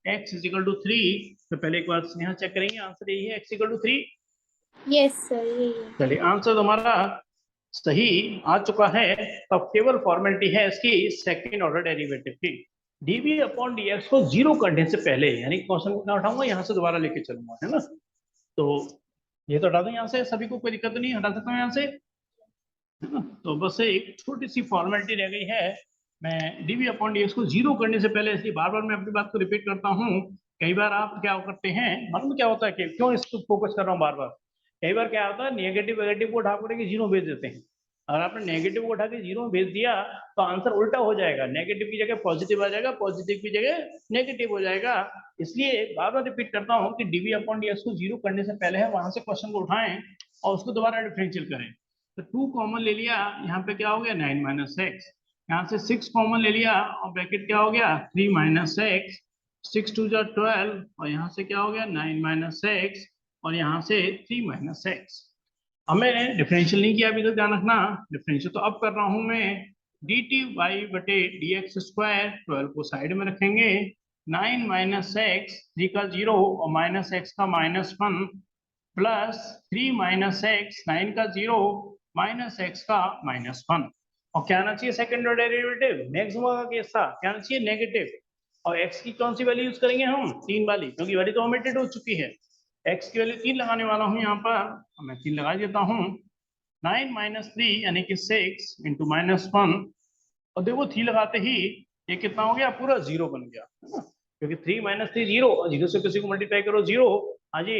x = 3। तो पहले एक बार यहाँ चेक करेंगे, आंसर यही है x = 3। यस सर, यही है। चलिए आंसर हमारा सही आ चुका है, तो केवल फॉर्मेलिटी है इसकी सेकंड ऑर्डर डेरिवेटिव की। डीवी अपॉन डीएक्स को जीरो करने से पहले, यानी क्वेश्चन को मैं उठाऊंगा यहाँ से दोबारा लेके चलूंगा, है ना। तो ये तो हटा दूं यहाँ से, सभी को कोई दिक्कत नहीं, हटा सकता हूँ यहाँ से, है ना। तो बस एक छोटी सी फॉर्मेलिटी रह गई है, मैं डीवी अपॉन डीएक्स को जीरो करने से पहले, इसलिए बार बार मैं अपनी बात को रिपीट करता हूँ। कई बार आप क्या करते हैं, मालूम क्या होता है कि क्यों इसको फोकस कर रहा हूँ बार बार, कई बार क्या होता है नेगेटिव वेगेटिव को उठा करके जीरो भेज देते हैं। अगर आपने नेगेटिव को उठा के जीरो भेज दिया तो आंसर उल्टा हो जाएगा, नेगेटिव की जगह पॉजिटिव आ जाएगा, पॉजिटिव की जगह नेगेटिव हो जाएगा। इसलिए बार बार रिपीट करता हूँ कि डीवी अपॉन डीएक्स को जीरो करने से पहले है वहां से क्वेश्चन को उठाएं और उसको दोबारा डिफरेंशियल करें। तो 2 कॉमन ले लिया, यहाँ पे क्या हो गया 9 माइनस एक्स, यहाँ से 6 कॉमन ले लिया और ब्रैकेट क्या हो गया 3 माइनस एक्स, 6 2 12 और यहाँ से क्या हो गया 9 माइनस एक्स और यहाँ से 3 माइनस एक्स। हमें डिफरेंशियल नहीं किया अभी तो, ध्यान रखना डिफरेंशियल तो अब कर रहा हूं मैं, डी टी वाई बटे डी एक्स स्क्वायर, 12 को साइड में रखेंगे, 9 माइनस एक्स, 3 का 0 और माइनस एक्स का -1 प्लस 3 माइनस एक्स, 9 का 0 माइनस एक्स का -1। और क्या आना चाहिए सेकंड ऑर्डर डेरिवेटिव, मैक्सिमम का केस था, क्या आना चाहिए नेगेटिव। और एक्स की कौन सी वैल्यू यूज करेंगे हम, 3 वाली, क्योंकि वैल्यू तो ओमिटेड हो चुकी है। एक्स की वैल्यू 3 लगाने वाला हूँ यहाँ पर, मैं 3 लगा देता हूँ। 9 माइनस 3 यानी कि 6 इंटू -1, और देखो 3 लगाते ही ये कितना हो गया, पूरा 0 बन गया, है ना, क्योंकि 3 माइनस 3 0, और 0 से किसी को मल्टीप्लाई करो 0। हाँ जी,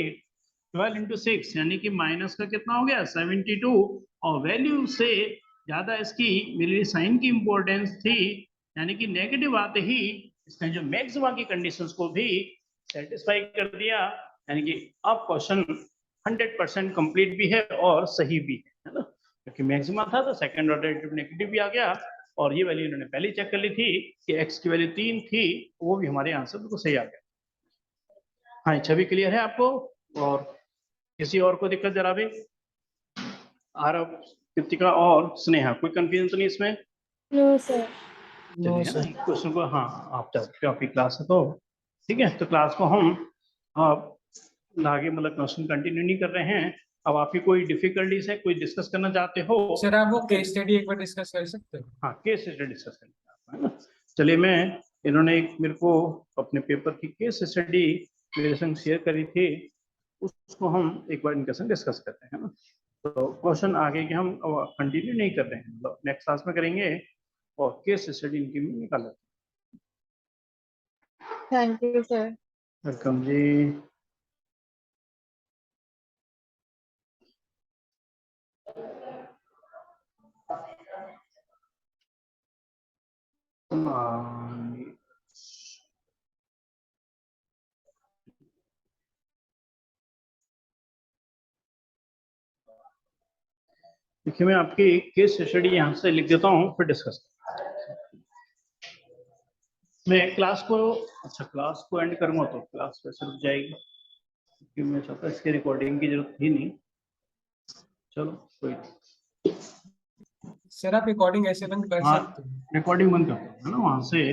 12 इंटू 6 यानी कि माइनस का कितना हो गया 72, और वैल्यू से ज्यादा इसकी मेरे लिए साइन की इंपॉर्टेंस थी, यानी कि नेगेटिव आते ही इसने जो मैक्सिमा की कंडीशंस को भी सेटिस्फाई कर दिया, यानी कि अब क्वेश्चन 100% कंप्लीट भी है और सही भी है ना, क्योंकि मैक्सिमा था तो सेकंड ऑर्डर डेरिवेटिव नेगेटिव भी आ गया, और ये वैल्यू इन्होंने पहले चेक कर ली थी कि x की वैल्यू 3 थी, वो भी हमारे आंसर बिल्कुल सही आ गया। हाँ, छवि क्लियर है आपको, और किसी और को दिक्कत जरा भी, आरव, कृतिका और स्नेहा, कोई कंफ्यूजन तो नहीं इसमें? No sir. चलिए क्वेश्चन को, हाँ आप जाओ, आपकी क्लास है तो ठीक है, तो क्लास को हम आप आगे मतलब क्वेश्चन कंटिन्यू नहीं कर रहे हैं। अब आपकी कोई डिफिकल्टीज है, कोई डिस्कस करना चाहते हो सर आप वो केस स्टडी एक बार डिस्कस कर सकते हो? हाँ, केस स्टडी डिस्कस करना है ना। चलिए, मैं इन्होंने एक मेरे को अपने पेपर की केस स्टडी मेरे संग शेयर करी थी, उसको हम एक बार इनके संग डिस्कस करते हैं ना। तो क्वेश्चन आगे के हम कंटिन्यू नहीं कर रहे हैं, मतलब नेक्स्ट क्लास में करेंगे, और केस स्टडी इनकी भी निकाल लेते थैंक यू सर। हैं। वेलकम जी। देखिए, मैं आपकी केस स्टडी यहाँ से लिख देता हूँ, फिर डिस्कस। मैं क्लास को, अच्छा क्लास को एंड करूँगा तो क्लास वैसे रुक जाएगी, क्योंकि मैं चाहता इसकी रिकॉर्डिंग की जरूरत थी नहीं। चलो कोई नहीं। सर आप रिकॉर्डिंग ऐसे बंद कर हाँ, सकते हो? रिकॉर्डिंग बंद करता हूँ, है ना, वहाँ से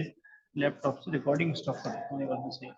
लैपटॉप से रिकॉर्डिंग स्टॉप कर देता हूँ, ये बात सही।